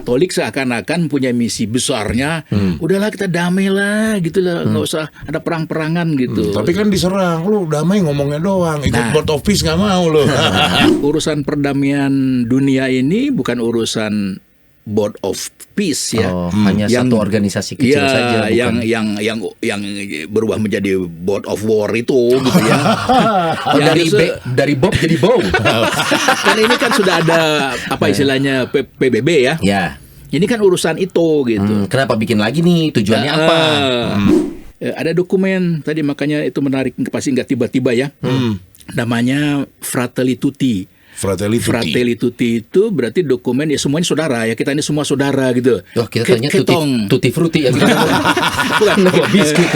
Katolik seakan-akan punya misi besarnya, udahlah kita damai lah gitu lah, nggak usah ada perang-perangan gitu. Tapi kan diserang, lu damai ngomongnya doang, ikut board of peace nggak mau lu. Urusan perdamaian dunia ini bukan urusan Board of Peace ya. Hanya satu organisasi kecil saja, bukan? yang berubah menjadi Board of War itu gitu ya. Dari Bob jadi Bow. Kan ini kan sudah ada apa istilahnya PBB ya. Ya. Ini kan urusan itu gitu. Kenapa bikin lagi nih? Tujuannya apa? Ada dokumen tadi, makanya itu menarik, pasti nggak tiba-tiba ya. Namanya Fratelli Tutti. Fratelli Tutti itu berarti dokumen ya semuanya saudara ya, kita ini semua saudara gitu. Wah, kita tanya tutti frutti ya gitu. Bukan biskuit.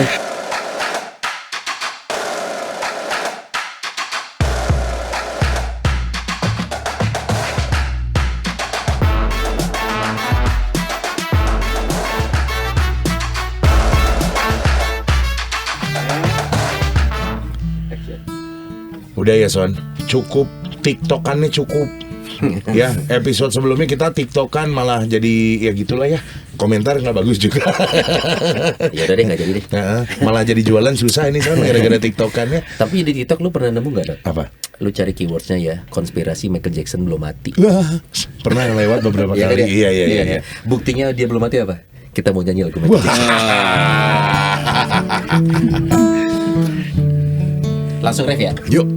Udah ya Son, cukup TikTokannya cukup. Ya, episode sebelumnya kita TikTokan malah jadi ya gitulah ya. Komentar nggak bagus juga. Ya udah deh, nggak jadi deh. Malah jadi jualan susah ini Son gara-gara TikTokannya. Tapi di TikTok lu pernah nemu nggak? Apa? Lu cari keywordsnya ya, konspirasi Michael Jackson belum mati. Pernah lewat beberapa Ya, kali. Iya. Buktinya dia belum mati apa? Kita mau nyanyi lagu Michael Jackson. Langsung ref ya. Yuk.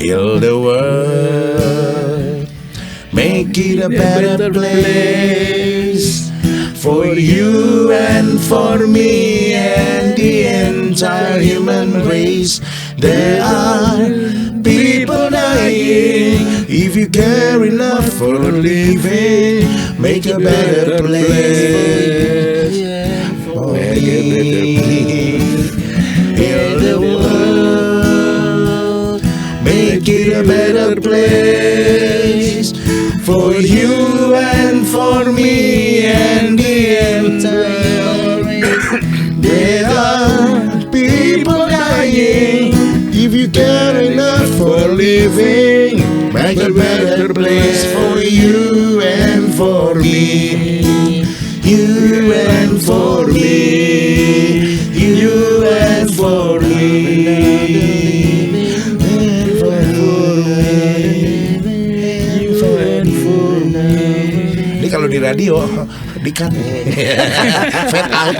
Heal the world, make it a better place for you and for me and the entire human race. There are people dying. If you care enough for living, make a better place for me. Heal the world, make it a better place for you and for me and the entire race. There are people dying. If you care enough for living, make a better place for you and for me. You and for me. You and for me. Ini kalau di radio di-cut fade out.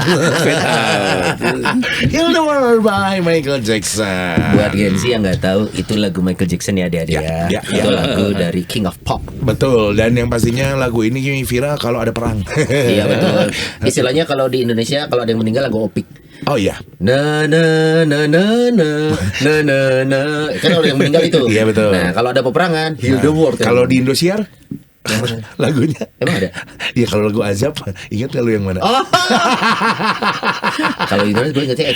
Heal the World by Michael Jackson. Buat Gen Z yang nggak tahu, itu lagu Michael Jackson ya adik-adik ya. Itu lagu dari King of Pop. Betul, dan yang pastinya lagu ini viral kalau ada perang. Iya betul. Istilahnya kalau di Indonesia kalau ada yang meninggal lagu opik. Oh iya. Na na na na na na na na. Kan kalau yang meninggal itu. Iya betul. Nah, kalau ada peperangan, Heal the World. Kalau di Indosiar lagunya emang ada? Iya kalau lagu Azab, ingat gak lu yang mana? Oh. Kalau Indonesia gue ingatnya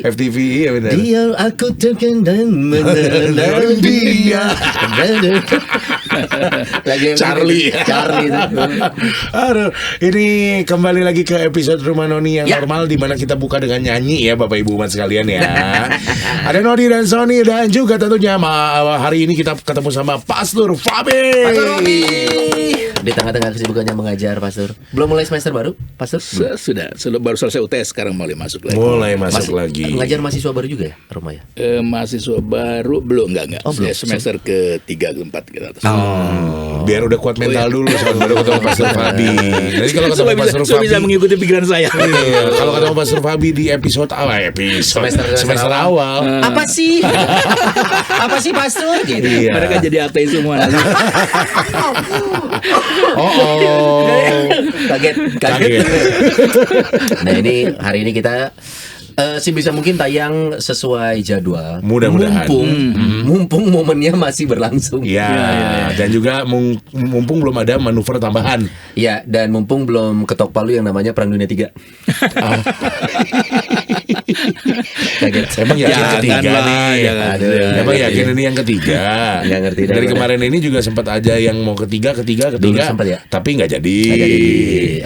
FTV, iya benar. Dia aku terkendang menelan dia. Lagi Charlie. Aduh, ini kembali lagi ke episode Rumah Noni yang normal, di mana kita buka dengan nyanyi ya Bapak Ibu umat sekalian ya. Ada Noni dan Sony, dan juga tentunya hari ini kita ketemu sama Pastor Fabi. Di tengah-tengah kesibukannya mengajar, Pastor. Belum mulai semester baru, Pastor? Sudah baru selesai UTS, sekarang mulai masuk lagi. Lagi. Mengajar mahasiswa baru juga ya, rumah ya? Mahasiswa baru belum, enggak. Oh, belum. Semester ke-3 ke-4 ke atas. Biar udah kuat mental dulu soal baru ketemu Pastor Fabi. Jadi kalau ketemu Pastor Fabi bisa mengikuti pikiran saya. Iya, kalau ketemu Pastor Fabi di episode semester awal. Apa sih? Apa sih, Pastor? Gitu. Iya. Mereka jadi ateis semua. Kaget. Nah ini hari ini kita sebisa mungkin tayang sesuai jadwal. Mudah-mudahan. Mumpung momennya masih berlangsung. Ya. Dan juga mumpung belum ada manuver tambahan. Ya, dan mumpung belum ketok palu yang namanya Perang Dunia 3. Kaget. Emang yakin ketiga nih? Emang yakin ini yang ketiga? Nggak ngerti. Dari kemarin ini juga sempat aja yang mau ketiga. Dulu sempat ya? Tapi nggak jadi.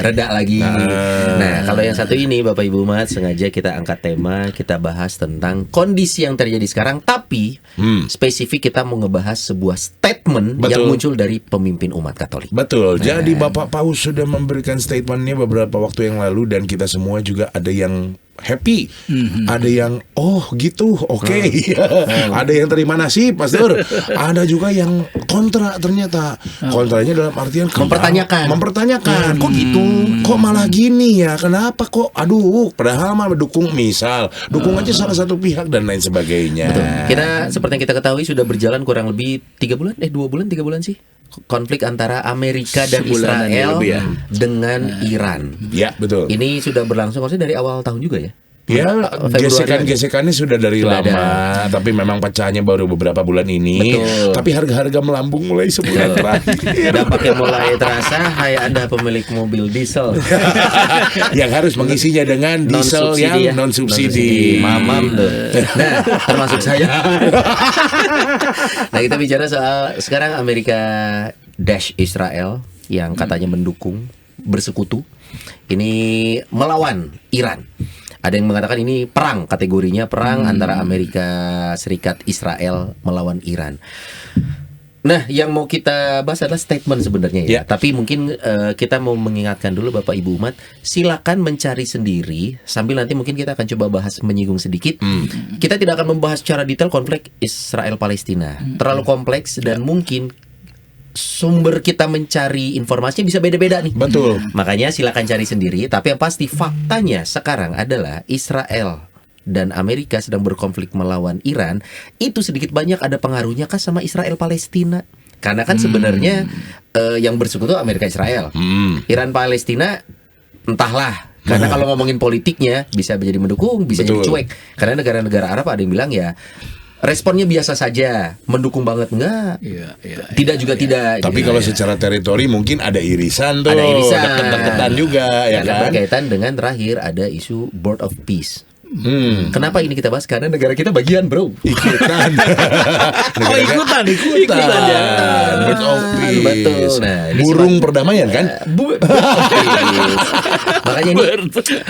Reda lagi. Nah, kalau yang satu ini Bapak Ibu Umat sengaja kita angkat tema kita bahas tentang kondisi yang terjadi sekarang, tapi spesifik kita mau ngebahas sebuah statement yang muncul dari pemimpin umat Katolik. Betul. Jadi Bapak Paus sudah memberikan statementnya beberapa waktu yang lalu dan kita semua juga ada yang happy, ada yang gitu, oke. Ada yang terima nasib, Pastor. Ada juga yang kontra ternyata. Kontranya dalam artian mempertanyakan. Kok gitu? Kok malah gini ya? Kenapa kok? Aduh, padahal mah dukung aja salah satu pihak dan lain sebagainya. Betul. Kita seperti yang kita ketahui sudah berjalan kurang lebih 3 bulan sih. Konflik antara Amerika dan Israel dengan Iran. Ya, betul. Ini sudah berlangsung maksudnya dari awal tahun juga ya? Ya, gesekannya sudah dari lama, tapi memang pecahnya baru beberapa bulan ini. Betul. Tapi harga-harga melambung mulai sebulan terakhir. Dampaknya mulai terasa. Hai Anda pemilik mobil diesel yang harus mengisinya dengan diesel yang non-subsidi. Mamam tuh. Nah, termasuk saya. Nah, kita bicara soal sekarang Amerika Israel yang katanya mendukung, bersekutu. Ini melawan Iran. Ada yang mengatakan ini perang, kategorinya perang antara Amerika Serikat Israel melawan Iran. Nah, yang mau kita bahas adalah statement sebenarnya ya. Tapi mungkin kita mau mengingatkan dulu Bapak Ibu umat, silakan mencari sendiri sambil nanti mungkin kita akan coba bahas menyinggung sedikit. Kita tidak akan membahas secara detail konflik Israel Palestina. Terlalu kompleks dan mungkin sumber kita mencari informasinya bisa beda-beda nih. Betul. Makanya silakan cari sendiri. Tapi yang pasti faktanya sekarang adalah Israel dan Amerika sedang berkonflik melawan Iran. Itu sedikit banyak ada pengaruhnya kah sama Israel Palestina? Karena kan sebenarnya yang bersekutu Amerika Israel. Iran Palestina entahlah. Karena kalau ngomongin politiknya bisa menjadi mendukung, bisa jadi cuek. Karena negara-negara Arab ada yang bilang ya responnya biasa saja, mendukung banget enggak? Tidak juga tidak. Tapi kalau secara teritori mungkin ada irisan tuh. Ada irisan, deketan juga ya kan. Berkaitan dengan terakhir ada isu Board of Peace. Kenapa ini kita bahas? Karena negara kita bagian, bro. Ikutan. Ikutan ya. Board of Peace. Betul. Nah, burung perdamaian kan? Makanya ini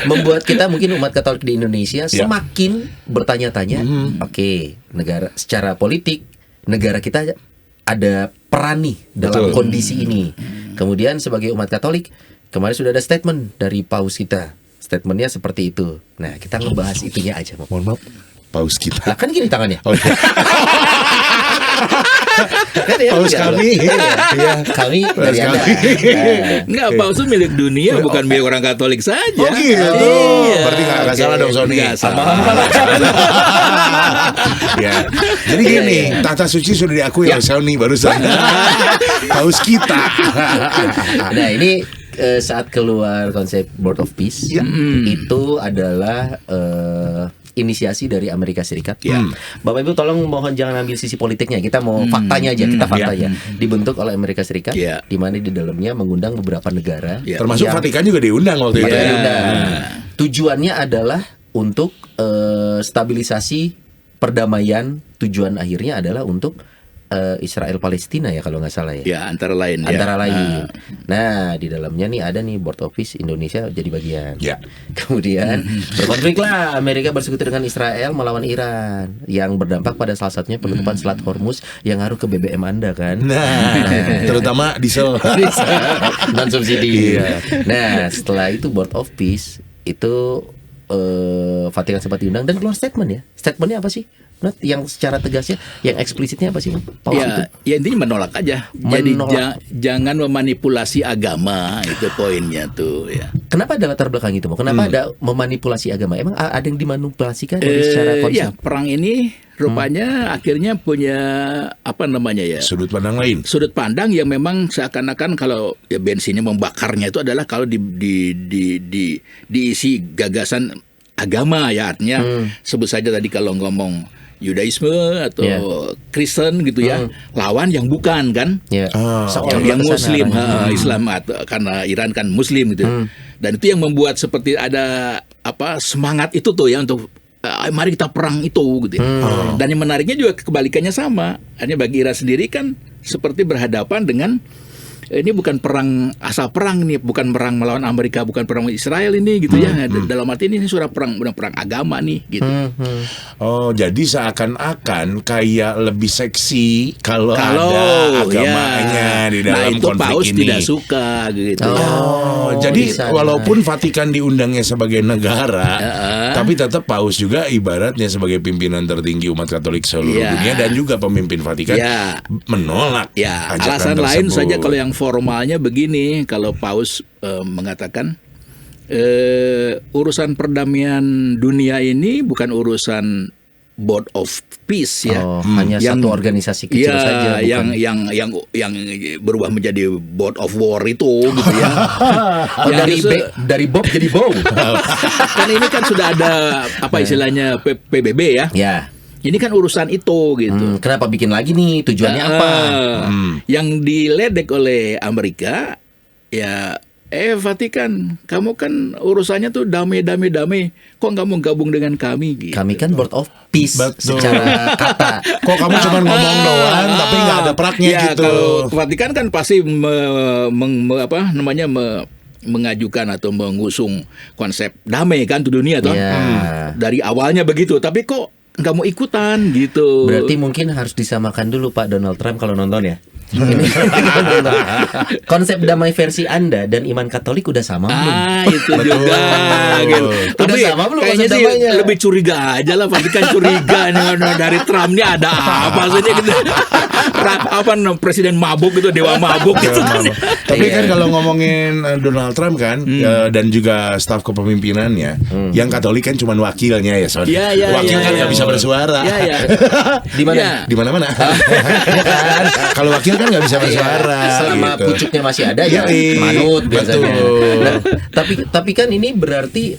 membuat kita mungkin umat Katolik di Indonesia semakin bertanya-tanya. Oke, negara secara politik negara kita ada peran nih dalam kondisi ini. Kemudian sebagai umat Katolik kemarin sudah ada statement dari Paus kita. Statementnya seperti itu. Nah, kita ngebahas itunya aja. Mohon maaf, Paus kita. Lah, kan gini tangannya. Paus kami. Kami dari Anda. Enggak, Paus itu milik dunia, bukan milik orang Katolik saja. Oh gitu. Berarti nggak salah dong, Sony. Nggak salah. Ya. Jadi gini, tata suci sudah diakui oleh Sony barusan. Paus kita. Nah, ini saat keluar konsep Board of Peace itu adalah inisiasi dari Amerika Serikat. Bapak Ibu tolong mohon jangan ambil sisi politiknya. Kita mau faktanya aja, kita fakta aja. Dibentuk oleh Amerika Serikat, di mana di dalamnya mengundang beberapa negara. Termasuk Vatikan juga diundang waktu itu. Tujuannya adalah untuk stabilisasi perdamaian. Tujuan akhirnya adalah untuk Israel Palestina ya kalau nggak salah ya. Ya, antara lain. Nah, di dalamnya nih ada nih Board of Peace Indonesia jadi bagian. Kemudian berkonflik lah Amerika bersekutu dengan Israel melawan Iran yang berdampak pada salah satunya penutupan Selat Hormuz yang ngaruh ke BBM Anda kan. Terutama diesel non subsidi. Nah, setelah itu Board of Peace itu Vatikan sempat diundang dan keluar statement ya. Statementnya apa sih? Yang secara tegasnya, yang eksplisitnya apa sih? Ya intinya menolak aja. Jadi jangan memanipulasi agama, itu poinnya tuh ya. Kenapa ada latar belakang itu? Kenapa ada memanipulasi agama? Emang ada yang dimanipulasikan dari secara konsep? Ya, perang ini rupanya akhirnya punya apa namanya ya? Sudut pandang lain. Sudut pandang yang memang seakan-akan kalau ya bensinnya membakarnya itu adalah kalau diisi gagasan agama ya, artinya sebut saja tadi kalau ngomong Yudaisme atau Kristen gitu ya, lawan yang bukan kan, yang Muslim, Islam atau karena Iran kan Muslim gitu, dan itu yang membuat seperti ada apa semangat itu tuh ya untuk mari kita perang itu gitu ya. Dan yang menariknya juga kebalikannya sama, hanya bagi Iran sendiri kan seperti berhadapan dengan ini bukan perang asal perang nih, bukan perang melawan Amerika, bukan perang Israel ini gitu ya. Dalam arti ini sudah perang agama nih gitu. Oh, jadi seakan-akan kayak lebih seksi kalau ada agamanya di dalam itu konflik Paus ini. tidak suka gitu. Jadi walaupun Vatikan diundangnya sebagai negara, tapi tetap Paus juga ibaratnya sebagai pimpinan tertinggi umat Katolik seluruh dunia dan juga pemimpin Vatikan menolak ajakan alasan tersebut. lain saja kalau yang formalnya begini, kalau Paus mengatakan urusan perdamaian dunia ini bukan urusan Board of Peace ya, hanya satu organisasi kecil saja, bukan? yang berubah menjadi Board of War itu gitu ya. Dari Bob jadi Bow. Kan ini kan sudah ada apa istilahnya PBB ya. Ini kan urusan itu gitu. Kenapa bikin lagi nih? Tujuannya apa? Yang diledek oleh Amerika ya, Vatikan, kamu kan urusannya tuh damai. Kok kamu gabung dengan kami gitu. Kami kan Board of Peace. Betul. Secara kata. Kok kamu cuma ngomong doang tapi nggak ada praknya gitu. Kalau Vatikan kan pasti mengajukan atau mengusung konsep damai kan tuh dunia tuh. Dari awalnya begitu, tapi kok nggak mau ikutan gitu. Berarti mungkin harus disamakan dulu Pak Donald Trump kalau nonton ya. Konsep damai versi Anda dan iman Katolik udah sama belum? Itu juga gitu. Tapi sama belum kayaknya konsep sih damainya? lebih curiga aja lah, Vatikan curiga nih dari Trump nih ada apa sih gitu. Presiden mabuk gitu, dewa mabuk gitu kan. Tapi kan kalau ngomongin Donald Trump kan dan juga staf kepemimpinannya, yang Katolik kan cuma wakilnya ya, Son. Wakil kan nggak bisa bersuara. Di mana? Di mana-mana. Kalau wakil kan nggak bisa bersuara. Selama gitu. pucuknya masih ada ya manut biasanya. Nah, tapi kan ini berarti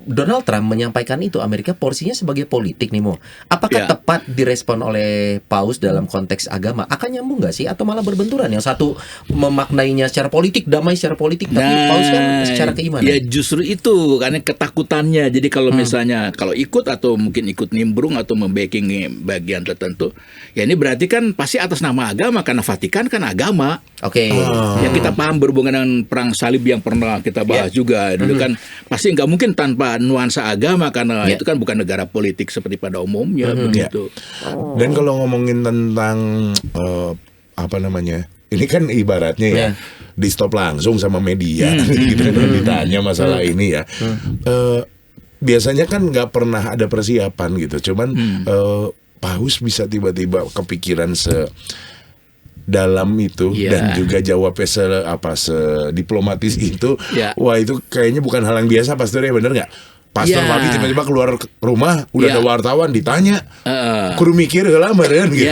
Donald Trump menyampaikan itu, Amerika porsinya sebagai politik nih Mo. Apakah tepat direspon oleh Paus dalam konteks agama? Akan nyambung nggak sih? Atau malah berbenturan? Yang satu memaknainya secara politik, damai secara politik, tapi Paus kan secara keimanan. Ya justru itu karena ketakutannya. Jadi kalau misalnya kalau ikut atau mungkin ikut nimbrung atau membacking bagian tertentu, ya ini berarti kan pasti atas nama agama, karena Vatikan kan agama. Oke. Yang kita paham berhubungan dengan perang salib yang pernah kita bahas juga dulu kan pasti nggak mungkin tanpa nuansa agama, karena itu kan bukan negara politik seperti pada umumnya begitu. Dan kalau ngomongin tentang apa namanya, ini kan ibaratnya ya di stop langsung sama media gitu kan ditanya masalah ini ya. Biasanya kan nggak pernah ada persiapan gitu, cuman Paus bisa tiba-tiba kepikiran dalam itu dan juga jawabnya diplomatis itu. Wah, itu kayaknya bukan hal yang biasa, Pastor, ya, bener nggak? Pastor Fabi tiba-tiba keluar rumah udah ada wartawan ditanya, kudu mikir heula meureun gitu.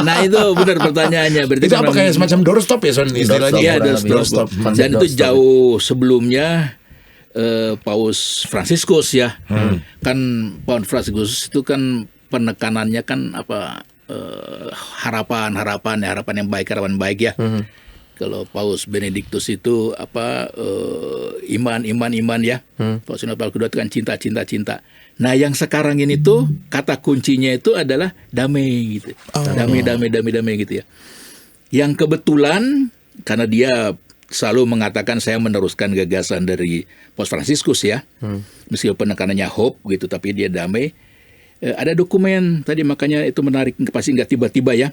Nah itu benar pertanyaannya. Berarti itu apa kayak semacam doorstop ya, Son, istilahnya? Iya, doorstop. Dan itu jauh sebelumnya Paus Fransiskus ya. Kan Paus Fransiskus itu kan penekanannya kan harapan yang baik ya. Kalau Paus Benediktus itu iman ya. Paus Paul kedua itu kan cinta. Nah, yang sekarang ini tuh kata kuncinya itu adalah damai gitu. Damai gitu ya. Yang kebetulan karena dia selalu mengatakan saya meneruskan gagasan dari Paus Fransiskus ya. Meskipun penekanannya hope gitu, tapi dia damai. Ada dokumen tadi, makanya itu menarik, pasti nggak tiba-tiba ya.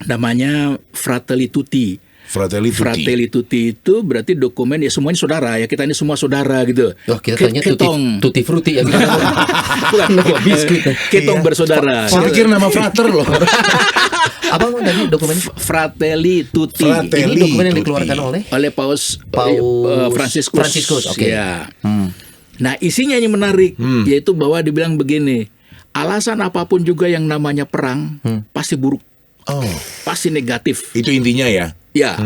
Namanya Fratelli Tutti. Fratelli Tutti itu berarti dokumen ya semuanya saudara ya, kita ini semua saudara gitu. Kita tanya tutti frutti ya. Bukan biskuit. Ketong bersaudara. Saya pikir nama frater loh. Apa mau tanya dokumen Fratelli Tutti? Ini dokumen yang dikeluarkan oleh Paus Fransiskus. Oke. Ya. Nah, isinya yang menarik yaitu bahwa dibilang begini, alasan apapun juga yang namanya perang pasti buruk. Pasti negatif. Itu intinya ya. Ya.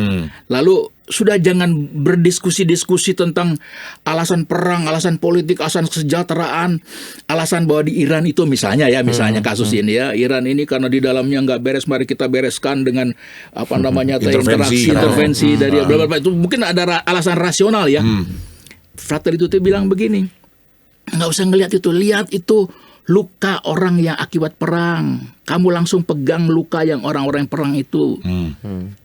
Lalu sudah jangan berdiskusi tentang alasan perang, alasan politik, alasan kesejahteraan, alasan bahwa di Iran itu misalnya kasus ini ya, Iran ini karena di dalamnya nggak beres, mari kita bereskan dengan intervensi dari beberapa itu mungkin ada alasan rasional ya. Fratelli Tutti bilang begini, nggak usah ngelihat itu, lihat itu luka orang yang akibat perang. Kamu langsung pegang luka yang orang-orang yang perang itu.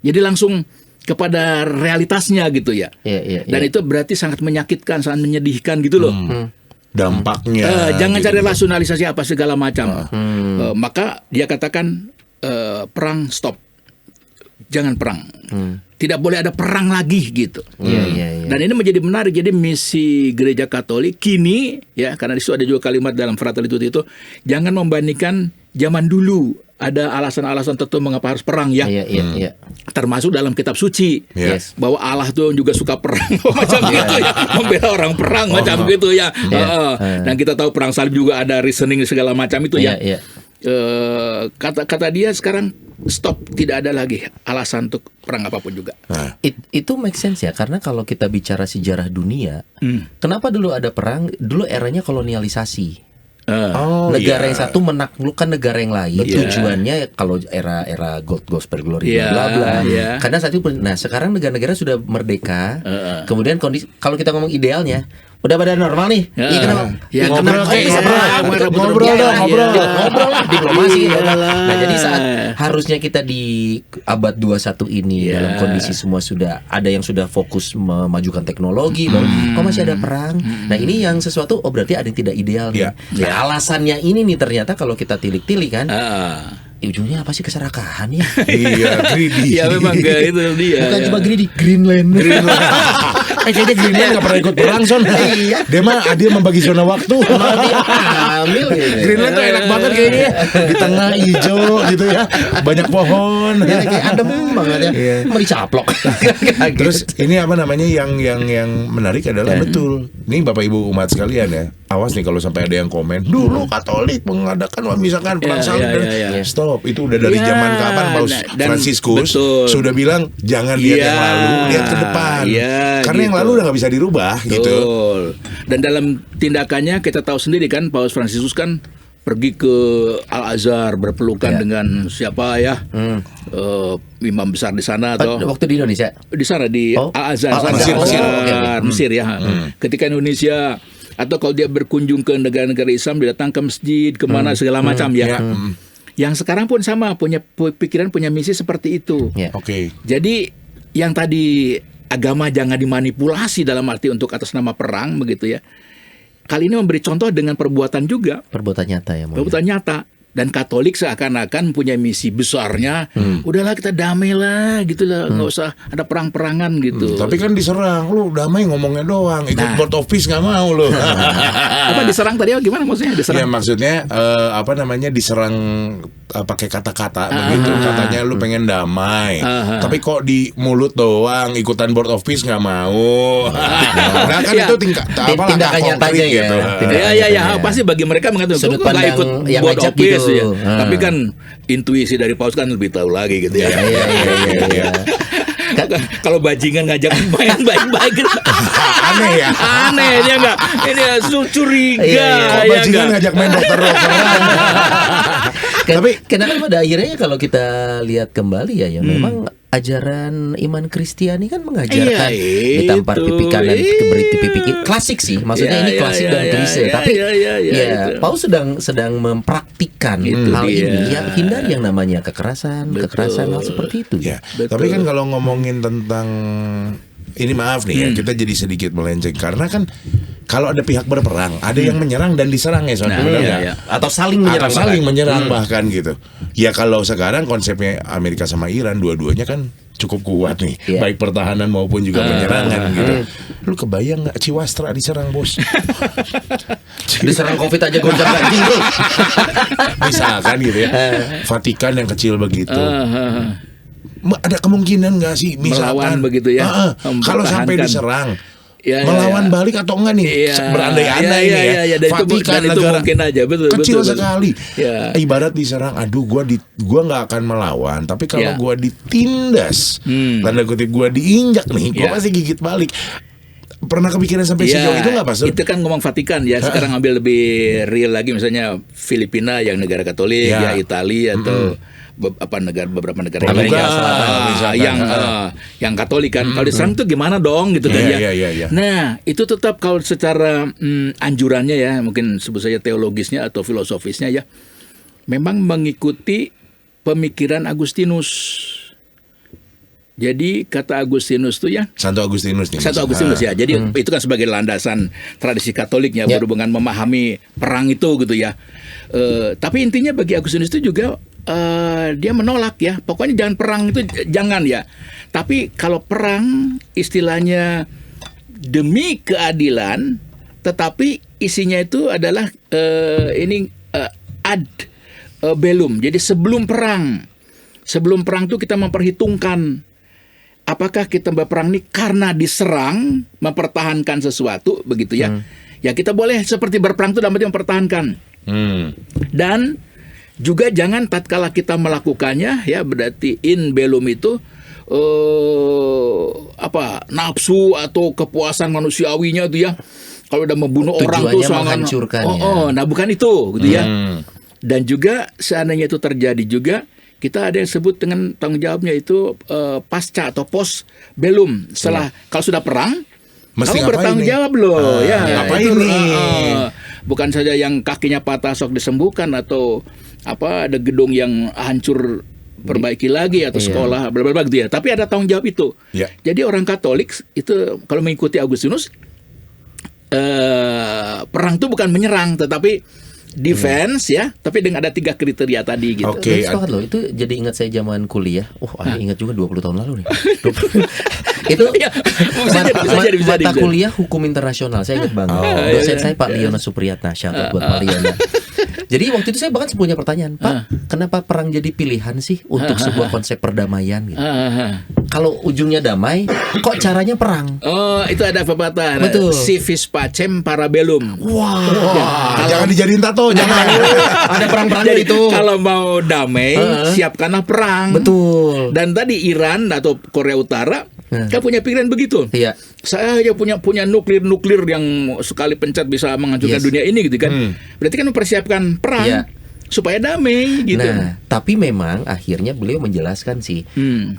Jadi langsung kepada realitasnya gitu ya. Dan itu berarti sangat menyakitkan, sangat menyedihkan gitu loh. Dampaknya. Jangan gitu. cari rasionalisasi apa segala macam. Maka dia katakan perang stop. Jangan perang. Tidak boleh ada perang lagi gitu. Dan ini menjadi menarik. Jadi misi Gereja Katolik kini ya, karena di situ ada juga kalimat dalam Fratelli Tutti itu, jangan membandingkan zaman dulu ada alasan-alasan tertentu mengapa harus perang ya. Termasuk dalam kitab suci bahwa Allah tuh juga suka perang macam gitu ya, membela orang perang macam gitu ya. Dan kita tahu perang salib juga ada reasoning segala macam itu ya. Kata dia sekarang stop, tidak ada lagi alasan untuk perang apapun juga. Itu make sense ya, karena kalau kita bicara sejarah dunia, kenapa dulu ada perang? Dulu eranya kolonialisasi. Negara yang satu menaklukkan negara yang lain. Tujuannya kalau era gold gospel glory bla bla. Karena saat itu, nah sekarang negara-negara sudah merdeka. Kemudian kondisi, kalau kita ngomong idealnya, udah pada normal nih. Ngobrol lah, diplomasi. Nah, jadi saat harusnya kita di abad 21 ini dalam kondisi semua sudah ada yang sudah fokus memajukan teknologi, kok masih ada perang. Nah, ini yang sesuatu berarti ada yang tidak ideal nih. Nah, alasannya ini nih ternyata kalau kita tilik-tilik kan, ujungnya apa sih, keserakahan ya? Greedy. Ya memang itu dia. Bukan cuma greedy, Greenland. Kayaknya Greenland gak pernah ikut perang, Son. Dia membagi zona waktu. Ambil Greenland tuh enak banget kayaknya. Di tengah hijau gitu ya, banyak pohon. Kayak adem banget ya. Mau dicaplok. Terus ini apa namanya yang menarik adalah betul. Ini Bapak Ibu umat sekalian ya. Awas nih kalau sampai ada yang komen, dulu Katolik mengadakan misalkan perang salib. Stop, itu udah dari zaman kapan Paus Fransiskus sudah bilang jangan lihat yang lalu, lihat ke depan. Karena yang lalu udah nggak bisa dirubah gitu. Dan dalam tindakannya kita tahu sendiri kan, Paus Fransiskus kan pergi ke Al-Azhar berpelukan dengan siapa ya, imam besar di sana atau waktu di Indonesia di sana di Al-Azhar, Mesir ya. Ketika Indonesia atau kalau dia berkunjung ke negara-negara Islam, dia datang ke masjid kemana segala macam ya. Yang sekarang pun sama, punya pikiran, punya misi seperti itu. Jadi yang tadi agama jangan dimanipulasi dalam arti untuk atas nama perang begitu ya. Kali ini memberi contoh dengan perbuatan juga. Perbuatan nyata ya. Perbuatan nyata. Dan Katolik seakan-akan punya misi besarnya. Udahlah kita damai lah gitu lah, nggak usah ada perang-perangan gitu. Tapi kan diserang, lu damai ngomongnya doang, ikut board of peace nggak mau lu. Apa diserang tadi? Gimana maksudnya diserang? Ya maksudnya diserang pakai kata-kata begitu. Katanya lu pengen damai, tapi kok di mulut doang, ikutan board of peace nggak mau. Nah kan itu tindakan nyatanya gitu. Ya, pasti bagi mereka mengatakan sudut pandang ikut yang board of ngajak gitu. Ya. Tapi kan intuisi dari Paus kan lebih tahu lagi gitu ya. Kalau bajingan ngajak main baik-baik gitu. Aneh ya. Aneh dia enggak. Ini curiga. Kalau bajingan ngajak main dokter-dokter. Tapi kenapa pada akhirnya kalau kita lihat kembali ya memang ajaran iman Kristiani kan mengajarkan ditampar pipi kanan beriti pipi kiri. Klasik sih, maksudnya ini klasik dan klise. Tapi Paus sedang mempraktikkan hal ini. Ya hindari yang namanya kekerasan hal seperti itu. Tapi kan kalau ngomongin tentang ini, maaf nih ya, kita jadi sedikit melenceng karena kan kalau ada pihak berperang, ada yang menyerang dan diserang ya, atau saling menyerang, bahkan gitu. Ya kalau sekarang konsepnya Amerika sama Iran dua-duanya kan cukup kuat nih, baik pertahanan maupun juga penyerangan gitu. Lu kebayang nggak Ciwastra diserang, bos? Diserang COVID aja gonjang ganjing tuh. Misalkan gitu ya, Vatikan yang kecil begitu. Ada kemungkinan nggak sih misalkan melawan begitu ya? Kalau sampai diserang, melawan balik atau enggak nih? Berandai-andai nih ya. Vatikan itu mungkin aja, betul, kecil sekali. Ibarat diserang, aduh gua nggak akan melawan, tapi kalau gua ditindas, tanda kutip gua diinjak nih, gua pasti gigit balik. pernah kepikiran sampai sejauh itu nggak, Pastor? Itu kan ngomong Vatikan ya. Sekarang ambil lebih real lagi, misalnya Filipina yang negara Katolik, ya Italia atau beberapa negara Amerika yang Selatan, yang Katolik kan. Kalau diserang tuh gimana dong gitu kan ya. Nah, itu tetap kalau secara anjurannya ya, mungkin sebut saja teologisnya atau filosofisnya ya, memang mengikuti pemikiran Agustinus. Jadi kata Agustinus tuh ya, Santo Agustinus nih. Santo Agustinus ya. Jadi itu kan sebagai landasan tradisi Katoliknya berhubungan memahami perang itu gitu ya. Tapi intinya bagi Agustinus itu juga dia menolak ya. Pokoknya jangan perang itu jangan ya. Tapi kalau perang istilahnya demi keadilan, tetapi isinya itu adalah ad bellum. Jadi sebelum perang itu kita memperhitungkan apakah kita berperang ini karena diserang, mempertahankan sesuatu, begitu ya. Ya kita boleh seperti berperang itu dalam arti mempertahankan. Dan juga jangan tatkala kita melakukannya, ya berarti in bellum itu nafsu atau kepuasan manusiawinya itu ya. Kalau udah membunuh orang tuh sangat menghancurkan. Nah bukan itu, gitu ya. Dan juga seandainya itu terjadi juga, kita ada yang sebut dengan tanggung jawabnya itu pasca atau post bellum. Setelah kalau sudah perang, mesti kamu bertanggung jawab loh. Ngapain nih? Bukan saja yang kakinya patah sok disembuhkan atau ada gedung yang hancur perbaiki lagi atau sekolah bla gitu ya. Tapi ada tanggung jawab itu. Jadi orang Katolik itu kalau mengikuti Agustinus, perang itu bukan menyerang tetapi defense ya, tapi dengan ada 3 kriteria tadi gitu. Sepakat loh, itu jadi ingat saya zaman kuliah. Ingat juga 20 tahun lalu nih. Itu mata kuliah hukum internasional, saya ingat banget. Dosen saya Pak Liona Supriyatna, syarat buat Pak Liona. Jadi waktu itu saya bahkan punya pertanyaan, Pak, kenapa perang jadi pilihan sih untuk sebuah konsep perdamaian gitu? Kalau ujungnya damai, kok caranya perang? Itu ada pepatah. Betul. Si vis pacem para bellum. Jangan dijadiin tato, jangan. Ada perang-perangnya Jadi, itu. kalau mau damai, siapkanlah perang. Betul. Dan tadi Iran atau Korea Utara kan punya pikiran begitu. Iya. Saya aja punya nuklir yang sekali pencet bisa menghancurkan dunia ini gitu kan. Berarti kan mempersiapkan perang supaya damai gitu. Nah, tapi memang akhirnya beliau menjelaskan sih,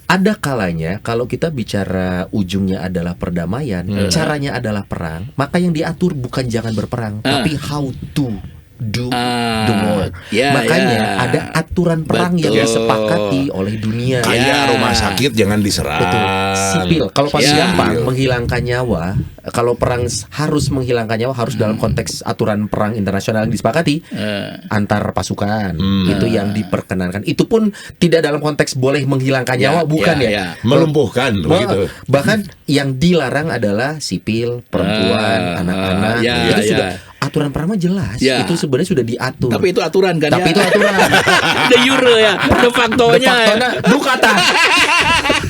ada kalanya kalau kita bicara ujungnya adalah perdamaian, caranya adalah perang, maka yang diatur bukan jangan berperang, tapi how to do the war. Makanya ada aturan perang yang disepakati oleh dunia. Kayak rumah sakit jangan diserang. Betul. Sipil. Kalau paling gampang menghilangkan nyawa, kalau perang harus menghilangkan nyawa harus dalam konteks aturan perang internasional yang disepakati antar pasukan. Itu yang diperkenankan. Itu pun tidak dalam konteks boleh menghilangkan nyawa, bukan ya. Melumpuhkan begitu. Bahkan yang dilarang adalah sipil, perempuan, anak-anak. Itu sudah aturan perang jelas. Itu sebenarnya sudah diatur. Tapi itu aturan kan Tapi itu aturan. De jure ya. De factonya. Bu kata.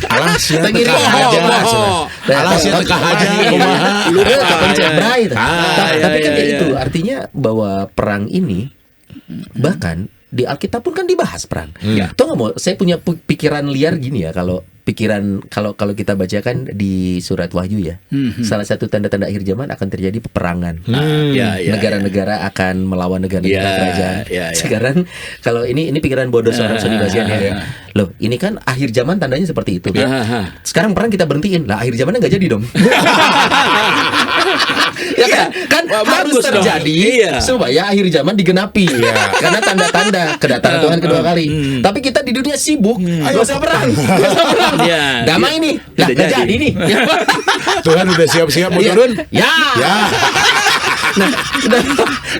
Alasnya teka aja. Alasnya teka aja. Lu pencet bray. Tapi kan kayak itu artinya bahwa perang ini bahkan di Alkitab pun kan dibahas perang. Tuh nggak mau? Saya punya pikiran liar gini ya, kalau kita bacakan di surat Wahyu ya, salah satu tanda-tanda akhir zaman akan terjadi peperangan. Negara-negara akan melawan negara-negara kerajaan. Sekarang kalau ini pikiran bodoh seorang Sony Bazian ya. Loh, ini kan akhir zaman tandanya seperti itu. Sekarang perang kita berhentiin, lah akhir zamannya nggak jadi dong. Ya kan harus terjadi supaya akhir zaman digenapi karena tanda-tanda kedatangan Tuhan kedua kali. Tapi kita di dunia sibuk, nggak usah perang. Damai nih, nggak jadi nih. Tuhan udah siap-siap mau turun.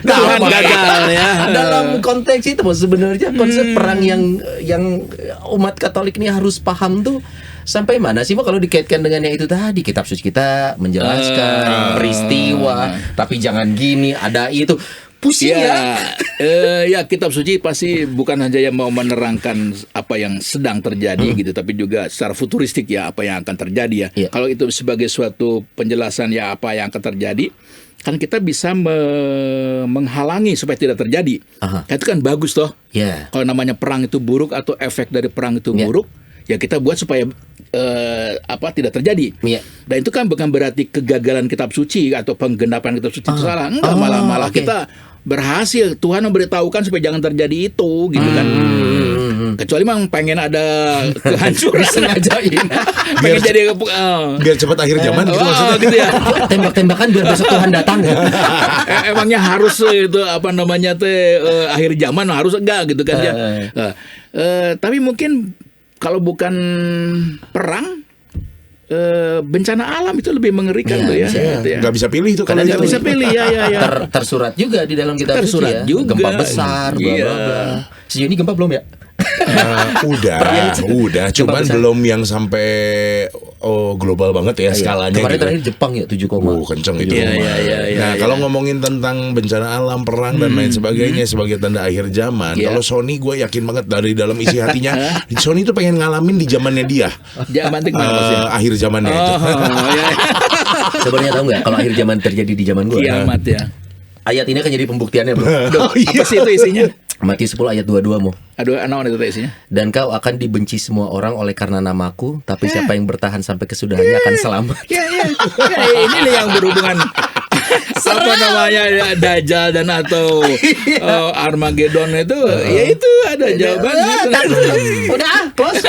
Tuhan gagal ya. Dalam konteks itu sebenarnya konsep perang yang umat Katolik ini harus paham tuh sampai mana sih kalau dikaitkan dengan yang itu tadi, kitab suci kita menjelaskan peristiwa, tapi jangan gini, ada itu. Pusing ya kitab suci pasti bukan hanya yang mau menerangkan apa yang sedang terjadi gitu, tapi juga secara futuristik ya apa yang akan terjadi ya. Kalau itu sebagai suatu penjelasan ya apa yang akan terjadi, kan kita bisa menghalangi supaya tidak terjadi. Itu kan bagus toh. Kalau namanya perang itu buruk atau efek dari perang itu buruk, ya kita buat supaya tidak terjadi. Iya. Dan itu kan bukan berarti kegagalan kitab suci atau penggenapan kitab suci itu salah. Enggak, malah okay. kita berhasil. Tuhan memberitahukan supaya jangan terjadi itu gitu kan. Kecuali memang pengen ada kehancuran sengajain. Pengen jadi biar cepat akhir zaman gitu maksudnya. Gitu ya. Tembak-tembakan biar besok Tuhan datang. Emangnya harus itu akhir zaman harus enggak gitu kan ya. Tapi mungkin kalau bukan perang, bencana alam itu lebih mengerikan tuh ya. Gitu ya. Nggak bisa pilih tuh kalau Nggak bisa pilih ya. Tersurat juga di dalam kitab suci Tersurat ya. juga. Gempa besar, bla bla bla. Sejauh ini gempa belum ya? Udah, cuman belum yang sampai global banget ya skalanya. Kemarin gitu. terakhir Jepang ya 7, kenceng itu. Iya. Kalau ngomongin tentang bencana alam, perang dan lain sebagainya sebagai tanda akhir zaman, kalau Sony gue yakin banget dari dalam isi hatinya, Sony itu pengen ngalamin di zamannya dia. Zaman akhir zamannya itu. Sebenarnya tahu nggak kalau akhir zaman terjadi di zaman gue? Kiamat ya. Ayat ini akan jadi pembuktiannya, bro. Apa sih itu isinya? Matius 10 ayat 22 mo. Aduh, anak itu isinya. Dan kau akan dibenci semua orang oleh karena namaku, tapi siapa yang bertahan sampai kesudahannya akan selamat. Ya, ini nih yang berhubungan apa namanya Dajjal dan atau Armageddon itu, ya itu ada jawabannya. Udah, close.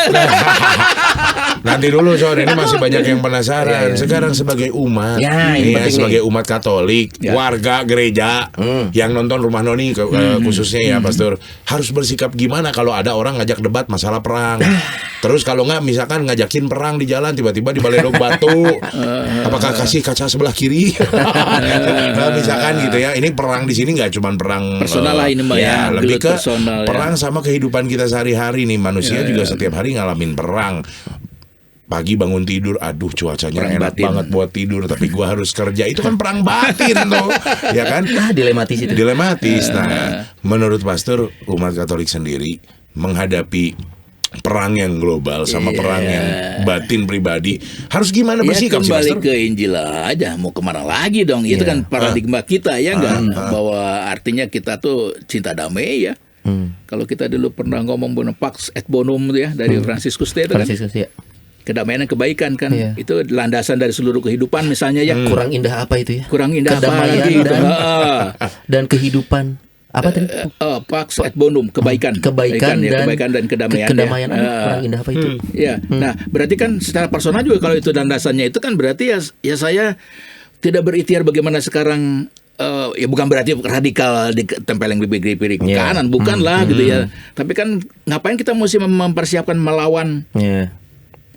Nanti dulu Son, ini masih banyak yang penasaran. Sekarang sebagai umat, sebagai umat Katolik, warga gereja yang nonton Rumah Noni khususnya ya Pastor, harus bersikap gimana kalau ada orang ngajak debat masalah perang. Terus kalau nggak misalkan ngajakin perang di jalan tiba-tiba dibaledog batu, apakah kasih kaca sebelah kiri? Misalkan gitu ya. Ini perang di sini nggak cuma perang personal lah ini Mbak ya, lebih ke personal, perang sama kehidupan kita sehari-hari nih. Manusia juga setiap hari ngalamin perang. Pagi bangun tidur, aduh cuacanya perang enak batin banget buat tidur, tapi gua harus kerja. Itu kan perang batin tuh, ya kan? Dilematis itu. Dilematis. Nah, menurut Pastor, umat Katolik sendiri menghadapi perang yang global sama perang yang batin pribadi harus gimana bersikap sih Pastor? Kembali ke Injil aja, mau kemana lagi dong? Itu kan paradigma kita ya enggak? Bahwa artinya kita tuh cinta damai ya. Kalau kita dulu pernah ngomong Pax et Bonum ya dari Franciscus itu kan. Kedamaian dan kebaikan kan, itu landasan dari seluruh kehidupan misalnya ya. Kurang indah apa itu ya? Kurang indah kedamaian apa dan kehidupan. Apa tadi? Pax et Bonum, kebaikan dan kedamaian. Kedamaian kurang indah apa itu? Ya. Nah, berarti kan secara personal juga kalau itu landasannya itu kan berarti ya saya tidak berikhtiar bagaimana sekarang. Ya bukan berarti radikal ditempelin bibir-bibir ke kanan, bukanlah gitu ya. Tapi kan ngapain kita mesti mempersiapkan melawan?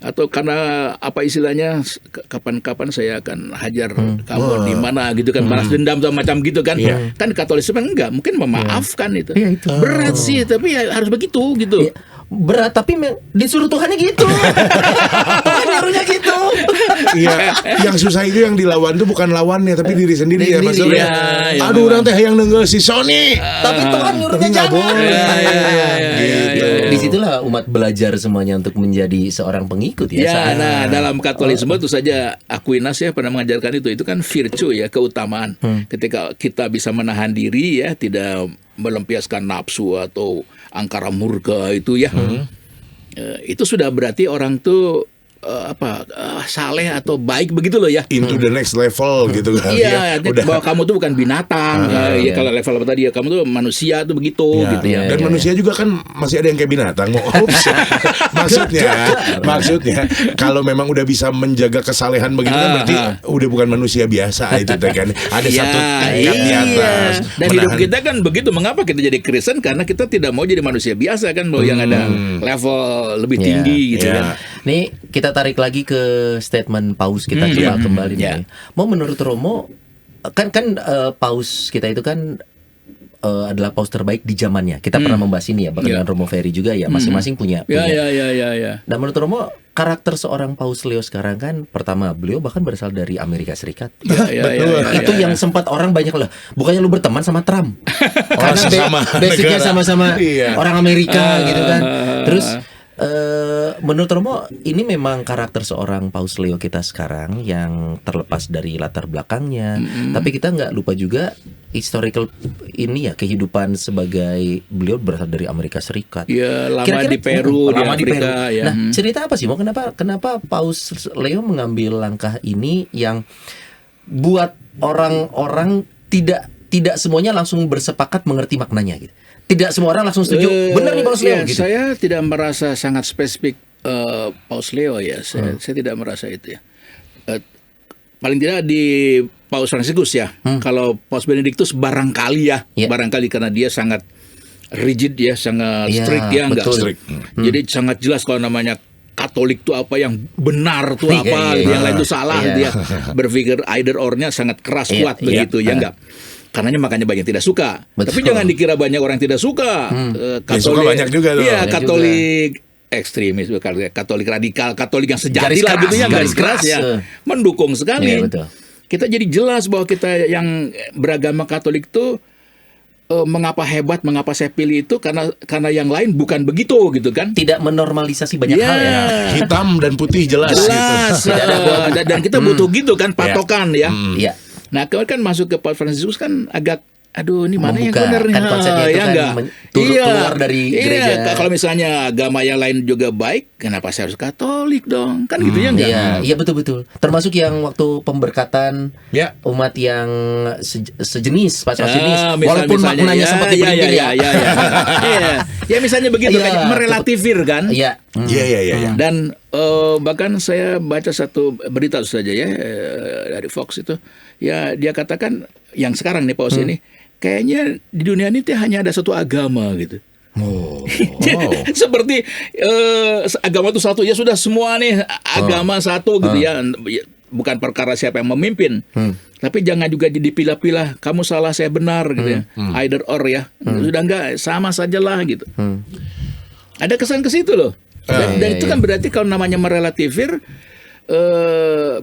Atau karena apa istilahnya kapan-kapan saya akan hajar kamu di mana gitu kan, balas dendam atau macam gitu kan. Kan Katolisme enggak, mungkin memaafkan itu. Berat sih, tapi ya harus begitu gitu. Berat tapi disuruh Tuhannya gitu. Tuhan nyuruhnya gitu. Iya, yang susah itu yang dilawan tuh bukan lawannya tapi diri sendiri ya Mas. Aduh, orang teh yang nenggel si Sony. Tapi Tuhan nyuruhnya jangan. Disitulah umat belajar semuanya untuk menjadi seorang pengikut ya. Nah, dalam Katolisme itu saja Aquinas ya pernah mengajarkan itu kan virtue ya, keutamaan. Ketika kita bisa menahan diri ya, tidak melampiaskan nafsu atau angkara murka itu ya. Itu sudah berarti orang tuh saleh atau baik begitu loh ya. Into the next level gitu kan. Iya, bahwa kamu tuh bukan binatang. Kalau level apa tadi ya, kamu tuh manusia tuh begitu gitu ya. Dan manusia juga kan masih ada yang kayak binatang. Maksudnya kalau memang udah bisa menjaga kesalehan begitu kan berarti udah bukan manusia biasa itu kan. Ada satu tingkat di atas. Dan hidup kita kan begitu. Mengapa kita jadi Kristen? Karena kita tidak mau jadi manusia biasa kan, mau yang ada level lebih tinggi gitu kan. Nih kita tarik lagi ke statement Paus kita coba kembali nih. Mau menurut Romo kan Paus kita itu kan adalah Paus terbaik di zamannya. Kita pernah membahas ini ya, bahkan dengan Romo Ferry juga ya, masing-masing punya. Nah menurut Romo karakter seorang Paus Leo sekarang kan, pertama beliau bahkan berasal dari Amerika Serikat. Itu yang sempat orang banyak lah. Bukannya lu berteman sama Trump? Karena basicnya sama-sama orang Amerika gitu kan. Terus menurut Romo ini memang karakter seorang Paus Leo kita sekarang yang terlepas dari latar belakangnya, tapi kita nggak lupa juga historical ini ya, kehidupan sebagai beliau berasal dari Amerika Serikat. Ya, lama Kira-kira- di Peru, di lama di Afrika, Peru. ya. Nah, cerita apa sih? Kenapa Paus Leo mengambil langkah ini yang buat orang-orang tidak semuanya langsung bersepakat mengerti maknanya gitu. Tidak semua orang langsung setuju. Benar nih Paus Leo ya, gitu. Saya tidak merasa sangat spesifik Paus Leo ya. Saya tidak merasa itu ya. Paling tidak di Paus Fransiskus ya. Kalau Paus Benediktus barangkali ya, barangkali karena dia sangat rigid ya, sangat strict ya, enggak betul. strict. Jadi sangat jelas kalau namanya Katolik itu apa, yang benar tuh apa, yang lain itu salah. Dia berpikir either or-nya sangat keras kuat begitu ya, enggak. Karenanya makanya banyak tidak suka. Betul. Tapi jangan dikira banyak orang tidak suka. Yang suka banyak juga tuh. Iya, Banyak Katolik ekstremis, Katolik radikal, Katolik yang sejati Garis lah keras, gitu ya, garis garis keras ya, keras. mendukung sekali. Iya, betul. Kita jadi jelas bahwa kita yang beragama Katolik itu mengapa hebat, mengapa saya pilih itu karena yang lain bukan begitu gitu kan? Tidak menormalisasi banyak Ya. hal ya. Hitam dan putih jelas, Jelas, gitu. dan kita butuh gitu kan patokan ya. Iya. Nah, kalau kan masuk ke Paus Fransiskus kan agak, aduh ini mana Membuka, yang benar nih? kan konsepnya itu Ya kan enggak? keluar dari gereja. Kalau misalnya agama yang lain juga baik, kenapa saya harus Katolik dong? Kan gitu ya enggak? Iya betul. Termasuk yang waktu pemberkatan Ya. umat yang sejenis, pacar sejenis, misalnya, walaupun maknanya seperti berbeda ya. Ya misalnya begitu Iya, kan, merelativir kan? Iya. Iya. Dan bahkan saya baca satu berita saja ya dari Fox itu, ya dia katakan yang sekarang nih Paus ini, kayaknya di dunia ini hanya ada satu agama gitu. Seperti agama itu satu, ya sudah semua nih agama satu gitu ya. Bukan perkara siapa yang memimpin, tapi jangan juga dipilah-pilah. Kamu salah, saya benar gitu ya. Either or ya. Sudah enggak, sama sajalah gitu. Ada kesan ke situ loh. Dan itu kan berarti kalau namanya merelativir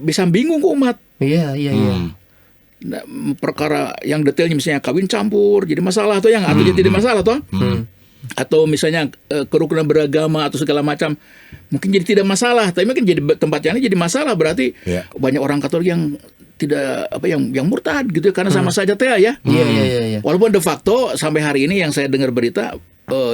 bisa bingung ke umat. Iya. Nah, perkara yang detailnya misalnya kawin campur jadi masalah atau yang atau jadi masalah toh. Atau misalnya kerukunan beragama atau segala macam mungkin jadi tidak masalah, tapi mungkin jadi tempatnya jadi masalah, berarti banyak orang Katolik yang tidak yang murtad gitu karena sama saja teh ya. Iya. Walaupun de facto sampai hari ini yang saya dengar berita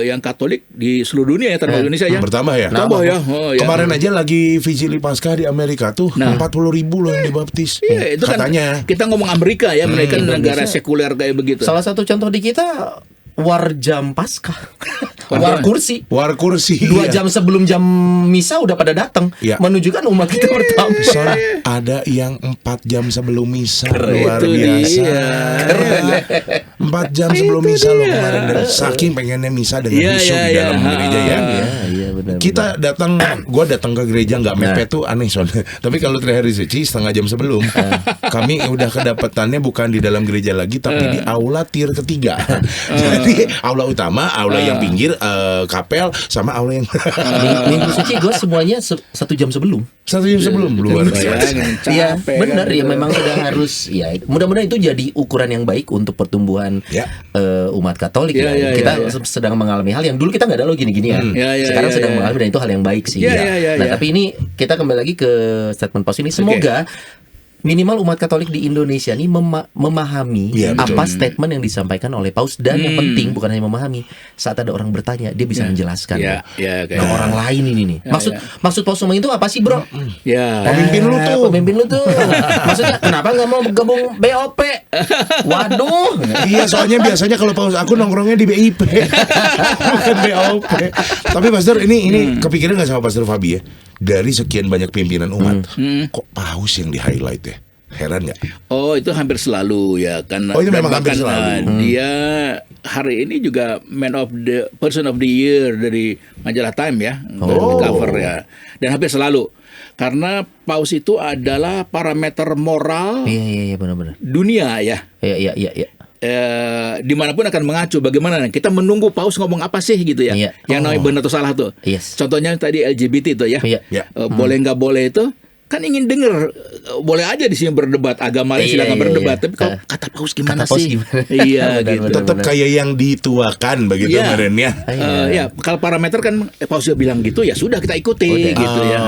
yang Katolik di seluruh dunia ya, termasuk Indonesia ya. Bertambah ya? Tambah ya. Ya. Kemarin aja lagi Vigili Paskah di Amerika tuh 40.000 loh yang dibaptis. Iya, itu katanya. Kan kita ngomong Amerika ya, mereka negara sekuler kayak begitu. Salah satu contoh di kita war jam Paskah. War kursi. 2 jam sebelum jam misa udah pada datang, menunjukkan umat kita bertambah. Son, ada yang 4 jam sebelum misa. Luar itu biasa. Keren. 4 jam sebelum misa loh kemarin. Dan saking pengennya misa dengan khusyuk di dalam gereja ya. Iya benar. Kita datang, gue datang ke gereja nggak mepet tuh aneh Son. Tapi kalau terakhir suci setengah jam sebelum, kami udah kedapatannya bukan di dalam gereja lagi, tapi di aula tier ketiga. Jadi aula utama, aula yang pinggir, kapel, sama aula yang Minggu suci gue semuanya 1 jam sebelum. 1 jam sebelum. Luar biasa. Iya benar ya, memang sudah harus ya. Mudah-mudahan itu jadi ukuran yang baik untuk pertumbuhan umat Katolik ya. Kita sedang mengalami hal yang dulu kita nggak ada lo gini-gini ya. Sekarang sedang mengalami, dan itu hal yang baik sih. Tapi ini kita kembali lagi ke statement Paus ini. Semoga minimal umat Katolik di Indonesia ini memahami apa statement yang disampaikan oleh Paus, dan yang penting bukan hanya memahami, saat ada orang bertanya dia bisa menjelaskan. Orang lain ini nih. Maksud Paus ngomong itu apa sih, Bro? Pemimpin lu tuh. Maksudnya kenapa nggak mau gabung BOP? Waduh. Iya, soalnya biasanya kalau Paus aku nongkrongnya di BIP. Bukan BOP. Tapi Pastor ini kepikiran nggak sama Pastor Fabi ya? Dari sekian banyak pimpinan umat, kok Paus yang di-highlight ya? Heran nggak? Oh, itu hampir selalu ya, karena itu memang hampir selalu. Dia hari ini juga Person of the Year dari majalah Time ya, cover ya, dan hampir selalu karena Paus itu adalah parameter moral benar-benar dunia ya. Iya. Dimanapun akan mengacu bagaimana kita menunggu Paus ngomong apa sih gitu ya, yang namanya benar atau salah tuh. Contohnya tadi LGBT itu ya, boleh nggak boleh itu kan ingin dengar, boleh aja di sini berdebat agama, silakan berdebat, tapi kalau kata Paus gimana sih? Iya gitu. Tetap kayak yang dituakan begitu kemarin ya. Ya kalau parameter kan Paus bilang gitu, ya sudah kita ikuti gitu ya.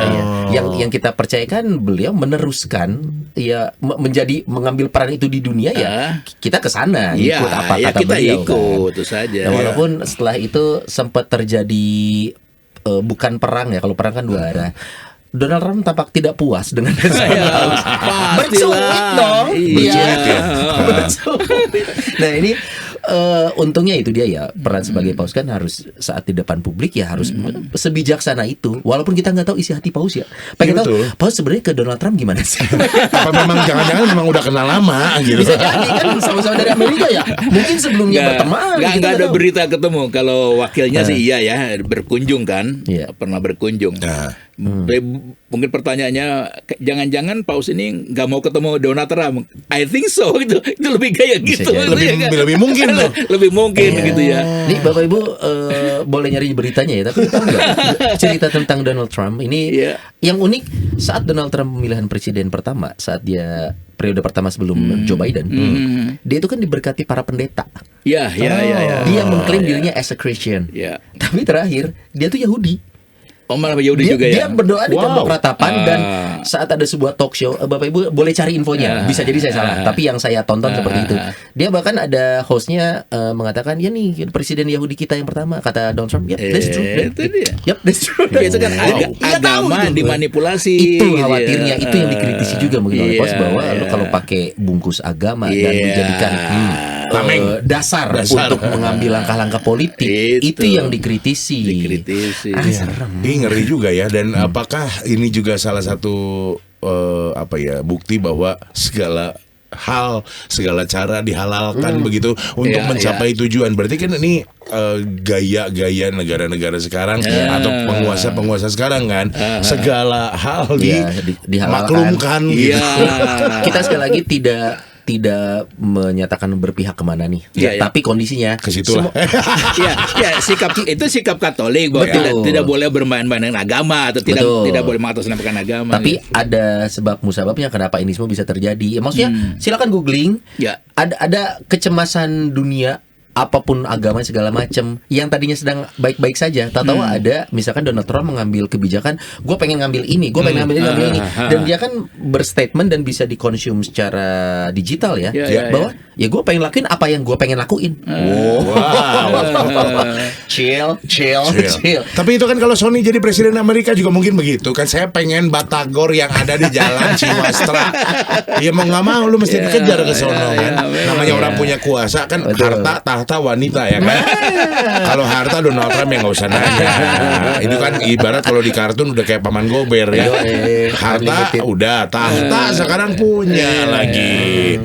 Yang kita percayakan beliau meneruskan ya mengambil peran itu di dunia ya kita ke sana ikut apa kata kita beliau ikut kan. itu saja. Nah, walaupun setelah itu sempat terjadi bukan perang ya, kalau perang kan dua arah. Donald Trump tampak tidak puas dengan bersuit dong. Nah ini untungnya itu dia ya, peran sebagai paus kan harus saat di depan publik ya harus sebijaksana itu. Walaupun kita nggak tahu isi hati paus ya. Pengen tahu paus sebenarnya ke Donald Trump gimana sih? Apa memang jangan-jangan memang udah kenal lama gitu. Bisa jadi kan sama-sama dari Amerika ya. Mungkin sebelumnya berteman. Nggak ada berita ketemu. Kalau wakilnya sih iya ya, berkunjung kan, pernah berkunjung. Mungkin pertanyaannya, jangan-jangan paus ini nggak mau ketemu Donald Trump. I think so, itu lebih kayak gitu. Lebih mungkin loh. Lebih mungkin gitu ya. Nih Bapak Ibu boleh nyari beritanya ya, tapi tahu nggak cerita tentang Donald Trump ini yang unik saat Donald Trump pemilihan presiden pertama, saat dia periode pertama sebelum Joe Biden, dia itu kan diberkati para pendeta. Iya. Dia mengklaim dirinya as a Christian. Tapi terakhir dia tuh Yahudi. Malah Yahudi juga ya. Dia berdoa di tembok ratapan dan saat ada sebuah talk show, Bapak Ibu boleh cari infonya. Bisa jadi saya salah, tapi yang saya tonton seperti itu. Dia bahkan ada hostnya mengatakan, ya nih presiden Yahudi kita yang pertama, kata Donald Trump. That's true. That's true. Itu kan agama dimanipulasi. Itu khawatirnya, itu yang dikritisi juga mungkin oleh Paus, bahwa lo kalau pakai bungkus agama dan dijadikan dasar untuk mengambil langkah-langkah politik, itu yang dikritisi. Serem. Ngeri juga ya. Dan apakah ini juga salah satu bukti bahwa segala hal, segala cara dihalalkan begitu untuk mencapai tujuan. Berarti kan ini gaya-gaya negara-negara sekarang atau penguasa-penguasa sekarang kan, segala hal dimaklumkan gitu. Kita sekali lagi tidak menyatakan berpihak kemana nih, tapi kondisinya ke situ lah. Sikap Katolik bahwa tidak boleh bermain-main dengan agama atau tidak boleh mengatasnamakan agama. Tapi ada sebab musababnya kenapa ini semua bisa terjadi. Maksudnya silakan googling. Ada kecemasan dunia, apapun agama segala macam yang tadinya sedang baik-baik saja, tahu ada misalkan Donald Trump mengambil kebijakan, gue pengen ngambil ini, gue pengen ngambil ini, dan dia kan berstatement dan bisa dikonsum secara digital ya, bahwa ya gue pengen lakuin apa yang gue pengen lakuin. Chill. Tapi itu kan kalau Sony jadi presiden Amerika juga mungkin begitu kan, saya pengen batagor yang ada di jalan Ciwastra. Ya mau nggak mau lu mesti dikejar ke sono kan. Namanya orang punya kuasa kan, harta wanita ya kan. Kalau harta Donald Trump yang nggak usah nanya. Itu kan ibarat kalau di kartun udah kayak paman gober ya. Harta udah, tahta sekarang punya lagi.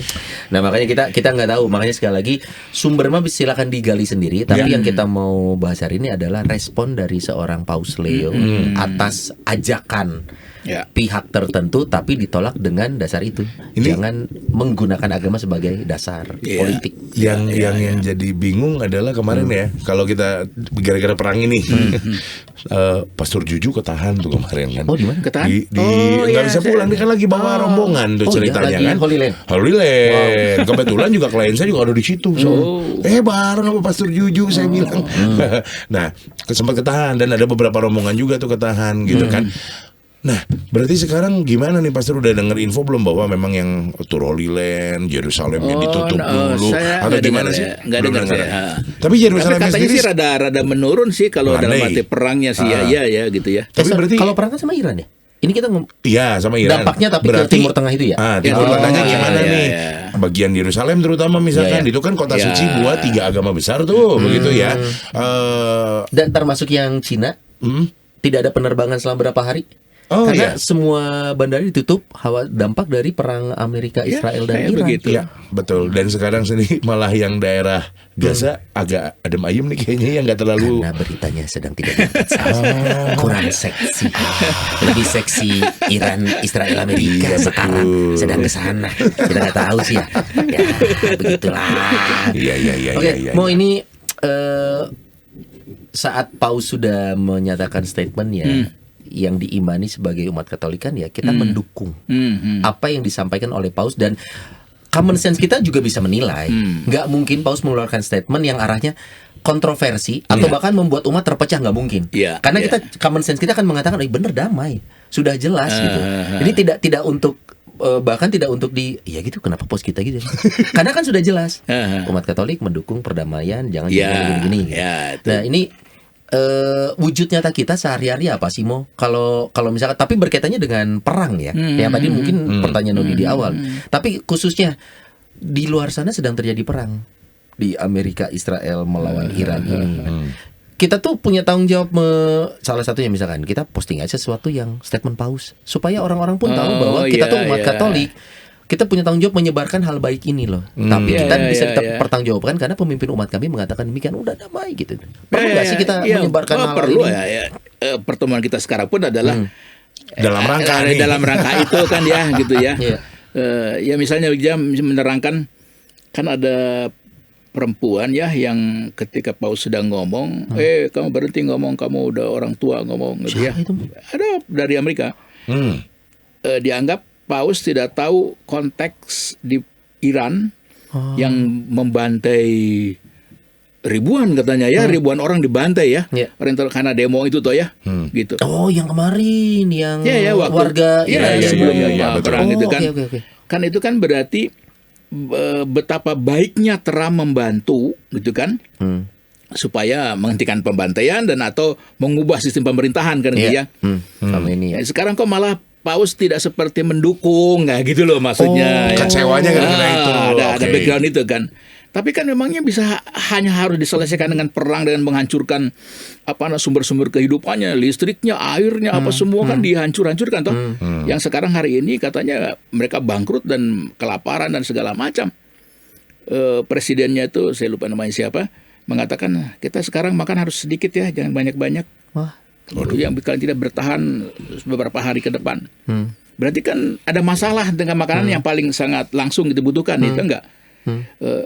Nah makanya kita nggak tahu, makanya sekali lagi sumber mah silakan digali sendiri. Tapi yang kita mau bahas hari ini adalah respon dari seorang Paus Leo atas ajakan pihak tertentu, tapi ditolak dengan dasar itu. Jangan menggunakan agama sebagai dasar politik. Yang jadi bingung adalah kemarin ya, kalau kita gara-gara perang ini, Pastor Juju ketahan tuh kemarin kan. Oh di mana? Ketahan? Nggak bisa pulang, dia kan lagi bawa rombongan tuh ceritanya kan. Holy Land. Kebetulan juga klien saya juga ada di situ. Bareng sama Pastor Juju saya bilang. Nah, sempat ketahan dan ada beberapa rombongan juga tuh ketahan gitu kan. Nah, berarti sekarang gimana nih Pastor, udah denger info belum bahwa memang yang Holy Land, Yerusalemnya ditutup dulu atau gimana sih? Nggak dengar saya. Tapi Yerusalemnya katanya sendiri sih rada menurun sih kalau dalam arti perangnya sih ya gitu ya. Tapi berarti kalau perang kan sama Iran ya? Ini kita sama Iran. Dampaknya tapi berarti, ke Timur Tengah itu ya? Timur Tengahnya gimana nih? Bagian Yerusalem terutama misalkan, itu kan kota suci buat 3 agama besar tuh, begitu ya. Dan termasuk yang Cina, tidak ada penerbangan selama berapa hari? Karena semua bandara ditutup, dampak dari perang Amerika, Israel dan Iran. Begitu. Ya, betul. Dan sekarang sendiri malah yang daerah Gaza agak adem ayem nih kayaknya, yang nggak terlalu. Karena beritanya sedang tidak diangkat, kurang seksi. Lebih seksi Iran, Israel, Amerika sekarang sedang ke sana. Kita nggak tahu sih ya. Ya begitulah. Oke, mau ini saat Paus sudah menyatakan statementnya. yang diimani sebagai umat Katolik kan ya kita mendukung apa yang disampaikan oleh Paus, dan common sense kita juga bisa menilai. Nggak mungkin Paus mengeluarkan statement yang arahnya kontroversi atau bahkan membuat umat terpecah, nggak mungkin. Karena kita common sense kita akan mengatakan, bener, damai, sudah jelas gitu. Jadi tidak untuk bahkan tidak untuk ya gitu, kenapa Paus kita gitu? Karena kan sudah jelas umat Katolik mendukung perdamaian, jangan gini-gini. Nah ini wujud nyata kita sehari-hari apa sih, Mo? Kalau misalkan, tapi berkaitannya dengan perang ya, yang tadi mungkin pertanyaan Nodi di awal. Tapi khususnya di luar sana sedang terjadi perang di Amerika Israel melawan Iran ini. Kita tuh punya tanggung jawab, salah satunya misalkan kita posting aja sesuatu yang statement Paus supaya orang-orang pun tahu bahwa kita tuh umat Katolik. Kita punya tanggung jawab menyebarkan hal baik ini loh. Tapi kita bisa pertanggungjawabkan karena pemimpin umat kami mengatakan demikian, udah damai gitu. Perlu nggak sih kita menyebarkan hal perlu ini? Pertemuan kita sekarang pun adalah dalam rangka itu kan ya gitu ya. Ya misalnya dia menerangkan, kan ada perempuan ya yang ketika Paus sedang ngomong, kamu berhenti ngomong, kamu udah orang tua ngomong gitu ya. Ada dari Amerika. Dianggap Paus tidak tahu konteks di Iran yang membantai ribuan katanya ya, ribuan orang dibantai ya. Karena demo itu toh ya, gitu. Oh, yang kemarin yang waktu, warga Iran sebelum perang itu kan. Kan itu kan berarti betapa baiknya Trump membantu gitu kan, supaya menghentikan pembantaian dan atau mengubah sistem pemerintahan kan gitu ya. Sama ini ya. Sekarang kok malah Paus tidak seperti mendukung, nggak gitu loh maksudnya. Kecewanya karena itu. Ada background itu kan. Tapi kan memangnya bisa hanya harus diselesaikan dengan perang, dengan menghancurkan sumber-sumber kehidupannya, listriknya, airnya, apa semua kan dihancur-hancurkan toh. Yang sekarang hari ini katanya mereka bangkrut dan kelaparan dan segala macam. Presidennya itu saya lupa namanya siapa, mengatakan kita sekarang makan harus sedikit ya, jangan banyak-banyak. Yang kalian tidak bertahan beberapa hari ke depan. Berarti kan ada masalah dengan makanan yang paling sangat langsung dibutuhkan, itu enggak?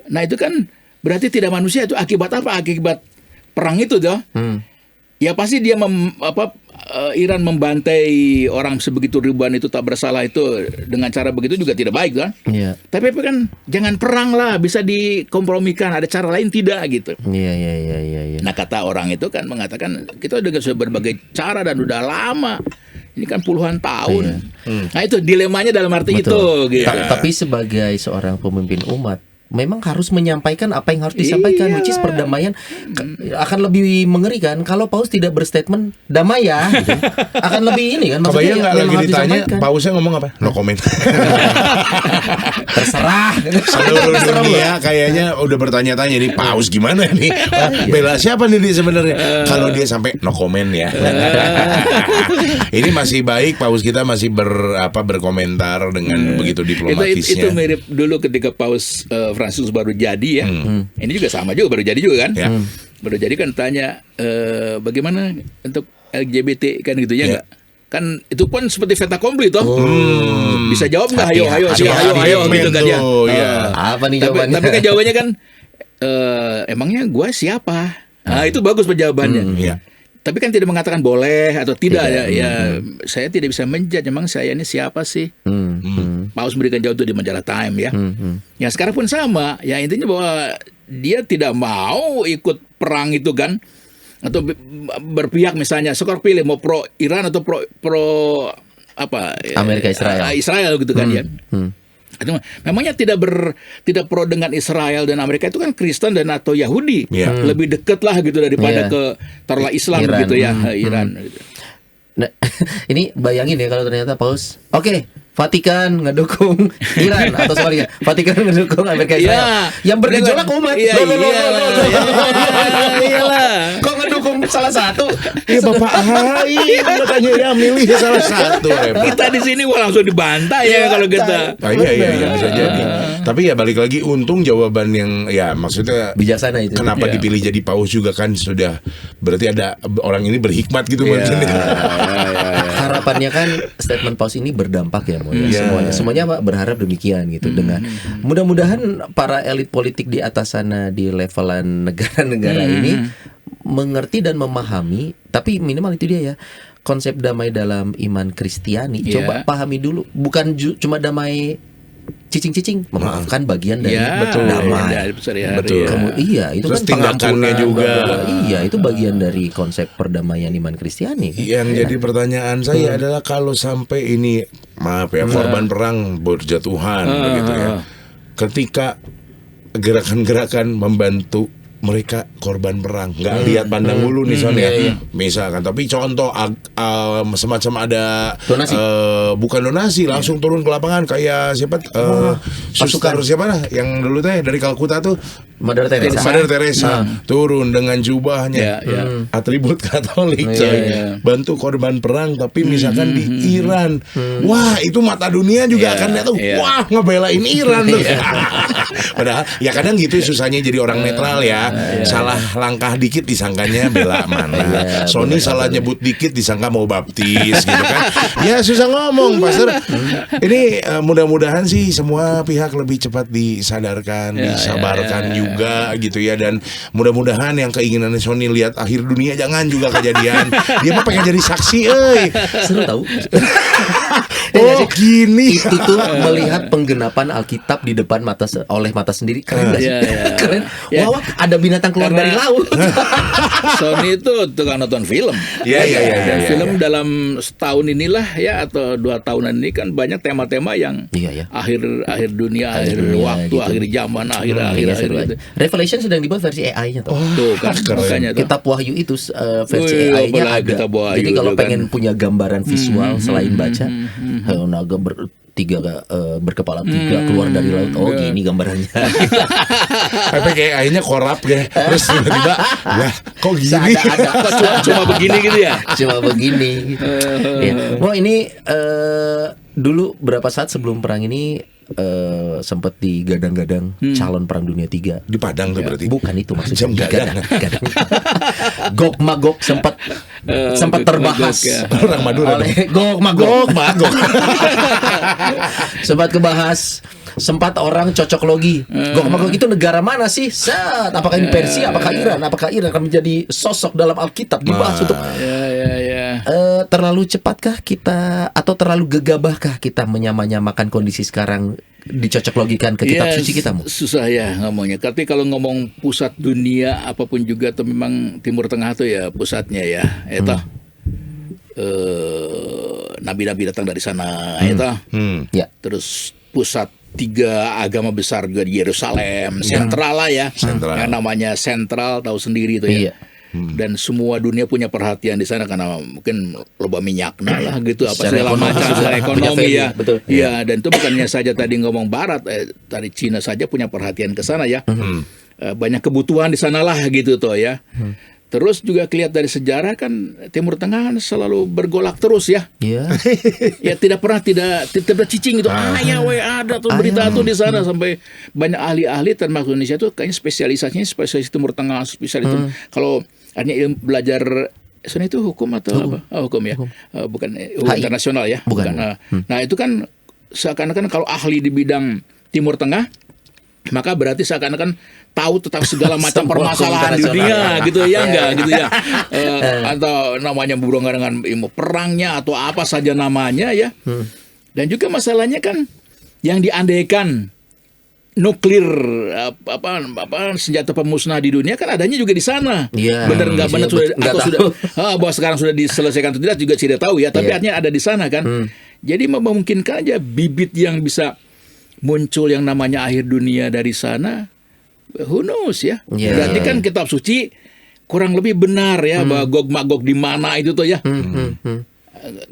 Nah itu kan berarti tidak manusia, itu akibat apa? Akibat perang itu toh. Ya pasti dia Iran membantai orang sebegitu ribuan itu tak bersalah itu dengan cara begitu juga tidak baik kan? Tapi kan jangan perang lah, bisa dikompromikan, ada cara lain tidak gitu. Nah kata orang itu kan mengatakan kita udah berbagai cara dan udah lama. Ini kan puluhan tahun. Nah itu dilemanya dalam arti itu gitu. Tapi sebagai seorang pemimpin umat memang harus menyampaikan apa yang harus disampaikan, which is perdamaian. Akan lebih mengerikan kalau Paus tidak berstatement damai ya, gitu. Akan lebih ini kan. Kebayang nggak lagi ditanya Pausnya ngomong apa? No comment. Terserah. Seluruh dunia kayaknya udah bertanya-tanya nih, Paus gimana nih? Bela siapa nih sebenarnya? Kalau dia sampai no comment ya. Ini masih baik, Paus kita masih berkomentar dengan begitu diplomatisnya. Itu mirip dulu ketika Paus Francis baru jadi ya. Ini juga sama juga, baru jadi juga kan. Baru jadi kan tanya bagaimana untuk LGBT kan gitu ya enggak? Kan itu pun seperti fait accompli toh. Bisa jawab nggak? Ayo gitu kan ya. Apa nih jawabannya? Tapi kan jawabannya kan emangnya gua siapa? Nah itu bagus penjawabannya. Tapi kan tidak mengatakan boleh atau tidak ya. Saya tidak bisa menjudge emang saya ini siapa sih. Paus memberikan jawab itu di majalah Time ya. Ya sekarang pun sama. Ya intinya bahwa dia tidak mau ikut perang itu kan, atau berpihak misalnya. Sekarang pilih mau pro Iran atau pro Amerika Israel gitu kan ya. Memangnya tidak pro dengan Israel dan Amerika, itu kan Kristen dan atau Yahudi lebih dekat lah gitu daripada ke taruhlah Islam Iran. Gitu ya Iran. Gitu. Nah, ini bayangin ya kalau ternyata Paus, Vatikan ngedukung Iran atau sebaliknya, Vatikan ngedukung Amerika Israel. Yang bergejolak umat. Kok ngedukung salah satu? Iya Bapak katanya ya milih salah satu. Kita di sini langsung dibantai ya kalau kita. Iya bisa jadi. Tapi ya balik lagi, untung jawaban yang ya maksudnya bijaksana itu. Kenapa dipilih jadi Paus juga kan sudah berarti ada orang ini berhikmat gitu mungkin. Harapannya kan statement Paus ini berdampak ya. Semuanya berharap demikian gitu. Dengan mudah-mudahan para elit politik di atas sana di levelan negara-negara ini mengerti dan memahami. Tapi minimal itu dia ya, konsep damai dalam iman Kristiani? Iya. Coba pahami dulu. Bukan cuma damai cicing-cicing, memaafkan bagian dari betul. damai. Ya, sehari-hari, Betul. ya. Iya, itu Terus kan tindakannya juga. Iya, itu bagian dari konsep perdamaian iman Kristiani. Yang jadi pertanyaan saya adalah kalau sampai ini, maaf ya, korban perang berjatuhan begitu ya. Ketika gerakan-gerakan membantu mereka korban perang, nggak lihat pandang bulu nih Son ya, misalkan. Tapi contoh semacam ada donasi. Bukan donasi, langsung turun ke lapangan kayak siapa? Suster siapa lah yang dulu teh dari Kalkuta tuh, Mother Teresa. Mother Teresa turun dengan jubahnya, atribut Katolik, bantu korban perang. Tapi misalkan di Iran, wah itu mata dunia juga akan lihat tuh, wah ngebelain Iran tuh. Padahal ya kadang gitu susahnya jadi orang netral ya. Salah langkah dikit disangkanya bela mana. Sony salah nyebut dikit disangka mau baptis gitu kan. Ya susah ngomong, Pastor. Ini mudah-mudahan sih semua pihak lebih cepat disadarkan, disabarkan juga gitu ya. Dan mudah-mudahan yang keinginan Sony lihat akhir dunia jangan juga kejadian. Dia mah pengen jadi saksi, Seru tahu. Oh gini. Itu tuh melihat penggenapan Alkitab di depan oleh mata sendiri, keren gak sih? Keren. Wah, ada binatang keluar dari laut. Sony itu tukang nonton film. Dan film dalam setahun inilah ya atau 2 tahunan ini kan banyak tema-tema yang akhir dunia, akhir waktu, gitu. Akhir zaman, akhir gitu. Revelation sedang dibuat versi AI-nya tuh. Tuh kan makanya tuh. Kitab Wahyu itu versi AI-nya ada. Jadi kalau pengen punya gambaran visual selain baca, naga berkepala 3 keluar dari laut. Oh gini gambarannya. Tapi kayak akhirnya korap deh. Terus tiba-tiba wah kok gini. Ada. Cuma begini gitu ya. Cuma begini. Wah ini dulu berapa saat sebelum perang ini sempat digadang-gadang calon perang dunia 3 di Padang tuh berarti. Bukan itu maksudnya. Gadang. Gog Magog sempat terbahas orang Madura oleh Gog Magog. Sempat kebahas. Sempat orang cocok logi. Gog Magog itu negara mana sih? Apakah ini Persia? Apakah Iran? Apakah Iran akan menjadi sosok dalam Alkitab dibahas untuk terlalu cepatkah kita atau terlalu gegabahkah kita menyamakan kondisi sekarang dicocok logikan ke kitab suci kita? Susah ya ngomongnya. Tapi kalau ngomong pusat dunia apapun juga tuh memang Timur Tengah tuh ya pusatnya ya. Nabi-nabi datang dari sana. Ya. Terus pusat 3 agama besar juga di Yerusalem, sentral lah ya. Yang namanya sentral tahu sendiri itu ya. Dan semua dunia punya perhatian di sana karena mungkin loba minyak lah gitu apa segala macam secara ekonomi ya. Betul. Ya, dan itu bukannya saja tadi ngomong barat, dari Cina saja punya perhatian ke sana ya. Banyak kebutuhan di sana lah gitu tuh ya. Terus juga kelihatan dari sejarah kan Timur Tengah selalu bergolak terus ya. Ya tidak pernah tidak cicing gitu. Ada tuh berita tuh di sana sampai banyak ahli-ahli termasuk Indonesia tuh kayaknya spesialisasinya spesialis Timur Tengah, spesialis itu. Kalau hanya belajar itu hukum atau apa? Hukum ya. Bukan hukum internasional ya. Bukan. Nah, itu kan seakan-akan kalau ahli di bidang Timur Tengah maka berarti seakan-akan tahu tentang segala macam permasalahan dunia gitu ya enggak gitu ya. Atau namanya berhubungan dengan ilmu perangnya atau apa saja namanya ya. Dan juga masalahnya kan yang diandaikan nuklir senjata pemusnah di dunia kan adanya juga di sana. Benar enggak benar bahwa sekarang sudah diselesaikan atau tidak juga tidak tahu ya, tapi artinya ada di sana kan. Jadi memungkinkan aja bibit yang bisa muncul yang namanya akhir dunia dari sana, who knows ya. Berarti kan kitab suci kurang lebih benar ya bahwa Gog Magog di mana itu tuh ya.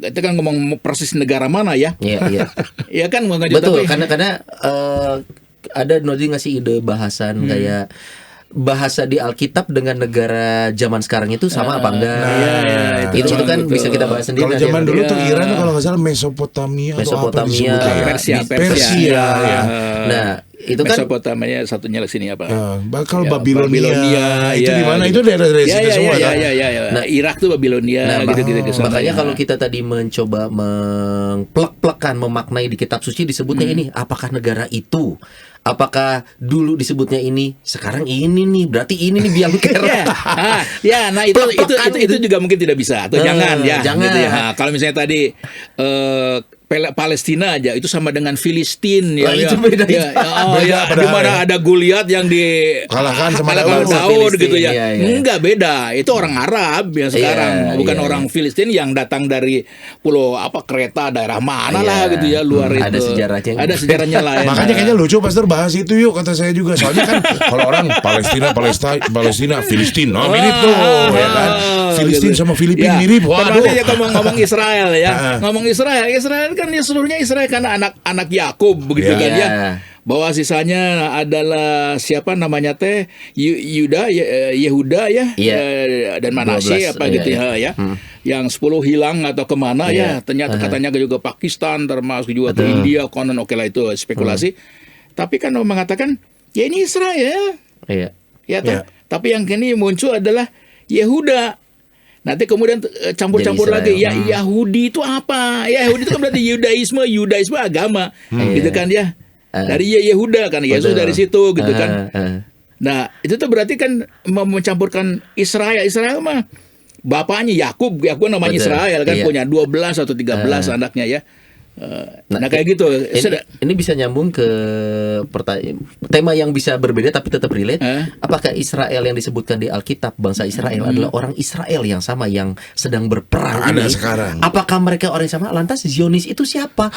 Kita kan ngomong persis negara mana ya. Iya kan betul karena ada Nodi ngasih ide bahasan kayak bahasa di Alkitab dengan negara zaman sekarang itu sama apa enggak? Itu kan betul. Bisa kita bahas sendiri. Kalau zaman dulu tuh Iran kalau nggak salah Mesopotamia atau apa disebutnya ya? Persia. Ya. Nah, Itu kan Mesopotamia satunya di sini apa? Bakal Ya, Babilonia itu ya, di mana? gitu. Itu daerah-daerah situ semua kan. Nah, Irak tuh Babilonia gitu-gitu ke sana. makanya kalau kita tadi mencoba mengplek-plekan memaknai di kitab suci disebutnya ini, apakah negara itu? Apakah dulu disebutnya ini, sekarang ini nih, berarti ini nih biang kerok. Nah itu juga mungkin tidak bisa atau jangan jangan. gitu ya. Nah, kalau misalnya tadi Palestina aja itu sama dengan Filistin Itu beda. di mana ada Goliat yang Kalahkan sama Daud Filistin, gitu ya. iya. Enggak, beda. Itu orang Arab yang sekarang, bukan orang Filistin yang datang dari pulau Kreta daerah mana lah gitu ya, luar itu. Ada sejarahnya. Ada sejarahnya lah. Makanya kayaknya lucu Pastor bahas itu yuk, kata saya juga. Soalnya kan kalau orang Palestina, Filistin, mirip tuh ya kan. Filistin gitu. sama Filipina mirip. Waduh. Termasuk ya ngomong Israel ya. Ngomong Israel kan ya seluruhnya Israel karena anak Yakub begitu kan ya. Bahwa sisanya adalah siapa namanya Yehuda dan Manasye 12, gitu ya. Yang 10 hilang atau kemana ya. Ternyata katanya juga Pakistan, termasuk juga ke India, konon oke lah itu spekulasi. Tapi kan mengatakan ya ini Israel. Ya. Tapi yang kini muncul adalah Yehuda. Nanti kemudian campur-campur lagi ya Yahudi itu apa? Ya Yahudi itu kan berarti Yudaisme agama. Gitu kan ya. Dari Yehuda kan, Yesus dari situ gitu kan. Nah, itu tuh berarti kan mencampurkan Israel mah bapaknya Yakub namanya Israel kan, punya 12 atau 13 anaknya ya. Nah kayak gitu. Ini bisa nyambung ke tema yang bisa berbeda tapi tetap relate. Apakah Israel yang disebutkan di Alkitab, bangsa Israel adalah orang Israel yang sama yang sedang berperang ini? Sekarang. Apakah mereka orang yang sama? Lantas Zionis itu siapa?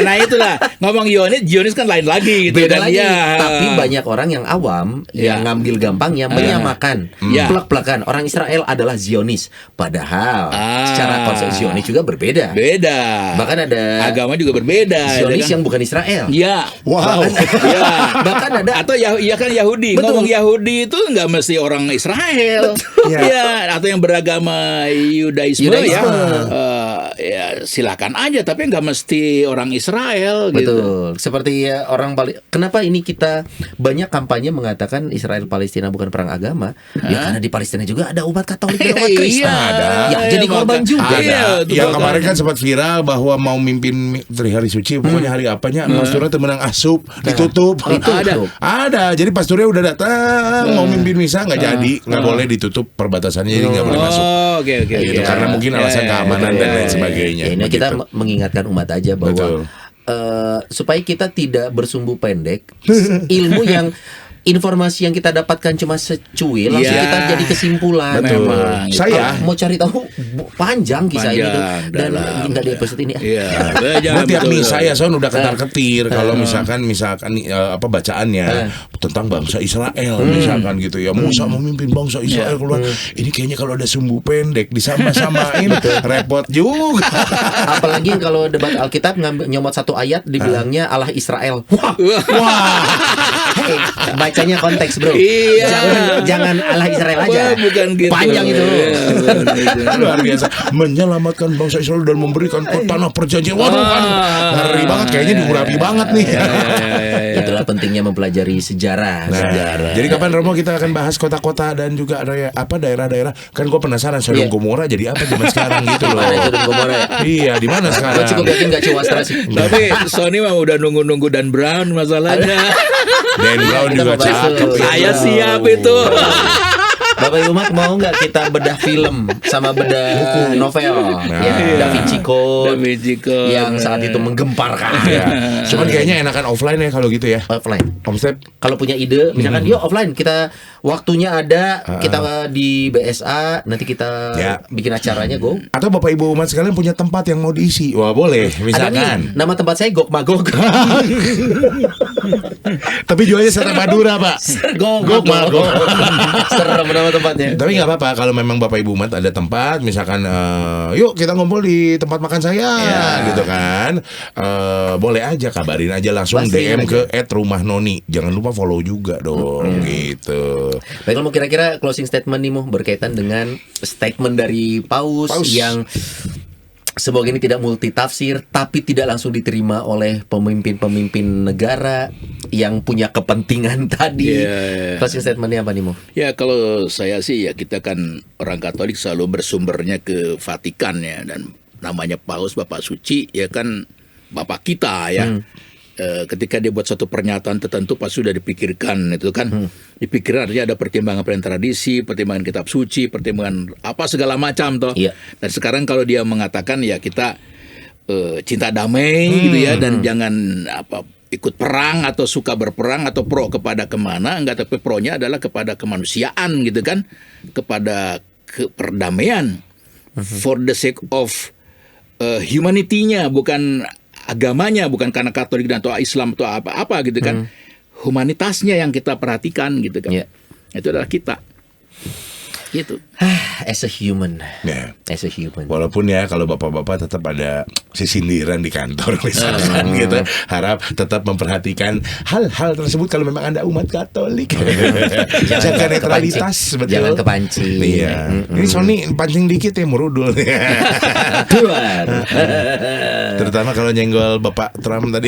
Nah itulah ngomong Zionis kan lain lagi gitu. Beda kan lagi. ya. Tapi banyak orang yang awam yang ngambil gampangnya menyamakan, plek-plekan orang Israel adalah Zionis. Padahal secara konsep Zionis juga berbeda. Bahkan ada agama juga berbeda. Zionis yang bukan Israel. Ya. Wow. Bahkan ada atau Yahudi. Betul. Ngomong Yahudi itu nggak mesti orang Israel. Ya, atau yang beragama Yudaisme. Ya silakan aja, tapi nggak mesti orang Israel. Betul. Gitu. Seperti orang kenapa ini kita banyak kampanye mengatakan Israel Palestina bukan perang agama? Ya karena di Palestina juga ada umat Katolik dan umat Kristen. Ada. Jadi korban juga. Yang kemarin kan sempat viral bahwa mau mimpin hari suci, pokoknya hari apanya, pasturnya temenang asup, ditutup. Ada. Jadi pasturnya udah datang mau mimpin misa nggak jadi, nggak boleh ditutup perbatasannya, jadi nggak boleh masuk. Oke. Gitu, karena mungkin alasan keamanan dan lain sebagainya. Ini kita mengingatkan umat aja bahwa supaya kita tidak bersumbu pendek, ilmu yang informasi yang kita dapatkan cuma secuil langsung kita jadi kesimpulan. Betul. Saya mau cari tahu panjang kisah ini tuh, dan nggak di episode ini. Tiap misa saya udah ketar-ketir kalau misalkan bacaannya tentang bangsa Israel misalkan gitu ya. Musa memimpin bangsa Israel keluar. Ini kayaknya kalau ada sumbu pendek disama-samain repot juga. Apalagi kalau debat Alkitab nyomot satu ayat dibilangnya Allah Israel. Wah. Hey, bacanya konteks bro. Jangan Allah Israel aja. Bukan gitu. Panjang itu. Luar biasa. Menyelamatkan bangsa Israel dan memberikan tanah perjanjian. Waduh kan ngeri banget, kayaknya diurapi banget nih. Itulah pentingnya mempelajari sejarah. Jadi kapan Romo kita akan bahas kota-kota dan juga daerah-daerah. Kan gue penasaran Sodom Gomora jadi apa zaman sekarang gitu loh. Sodom Gomora ya? Iya, di mana sekarang? Gue cukup yakin gak Ciwastra sih. Tapi Sony mah udah nunggu Dan Brown masalahnya. Dan Brown juga cakep. Saya siap itu. Bapak Ibu Mat, mau nggak kita bedah film sama bedah novel? Da Vinci Code yang saat itu menggemparkan. Cuman kayaknya enakan offline ya kalau gitu ya. Offline. Omset. Kalau punya ide, misalkan yuk offline, kita waktunya ada, kita di BSA, nanti kita bikin acaranya go. Atau Bapak Ibu Umat sekalian punya tempat yang mau diisi. Wah boleh, misalkan. Ada nih, nama tempat saya Gok Magog. Tapi jualnya Sate Madura Pak. Gok Magog. Serem nama tempatnya. Tapi nggak apa-apa kalau memang Bapak Ibu Umat ada tempat, misalkan yuk kita ngumpul di tempat makan saya, gitu kan. Boleh aja, kabarin aja langsung DM ke @rumahnoni. Jangan lupa follow juga dong, gitu. Baik, mau kira-kira closing statement nih berkaitan dengan statement dari Paus yang semoga ini tidak multitafsir, tapi tidak langsung diterima oleh pemimpin-pemimpin negara yang punya kepentingan tadi. Closing statementnya apa nih, Mo? Ya, kalau saya sih ya, kita kan orang Katolik selalu bersumbernya ke Vatikan ya, dan namanya Paus, Bapak Suci ya kan, Bapak kita ya. Ketika dia buat satu pernyataan tertentu pasti sudah dipikirkan itu kan. Dipikirkan artinya ada pertimbangan tradisi, pertimbangan kitab suci, pertimbangan apa segala macam toh. Iya. Dan sekarang kalau dia mengatakan ya kita cinta damai gitu ya, dan jangan ikut perang atau suka berperang atau pro kepada kemana, enggak, tapi pro-nya adalah kepada kemanusiaan gitu kan, kepada perdamaian, for the sake of humanity-nya, bukan agamanya, bukan karena Katolik dan atau Islam atau apa-apa gitu kan. Humanitasnya yang kita perhatikan gitu kan. Itu adalah kita. Gitu. As a human. Ya. As a human. Walaupun ya kalau bapak-bapak tetap ada sindiran di kantor misalkan gitu, harap tetap memperhatikan hal-hal tersebut kalau memang Anda umat Katolik. Jaga netralitas, betul. Jangan kepancing. Iya. Ini Sony pancing dikit ya merudul. Keluar. Terutama kalau nyenggol Bapak Trump tadi.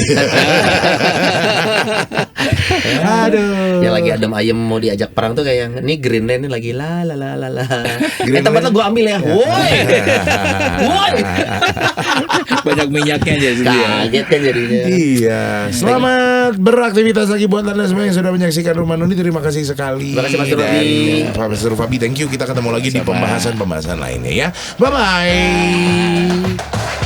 Aduh. Yang lagi adem ayem mau diajak perang tuh kayak ini Greenland ini lagi la. Tempatnya gue ambil ya. Woi. Woi. Banyak minyaknya jadi. Kaget kan jadinya. Iya. Selamat beraktivitas lagi buat Anda semua yang sudah menyaksikan Rumah Noni. Terima kasih sekali. Terima kasih Mas Rufabi. Pak Fabi, thank you. Kita ketemu lagi di pembahasan lainnya ya. Bye bye.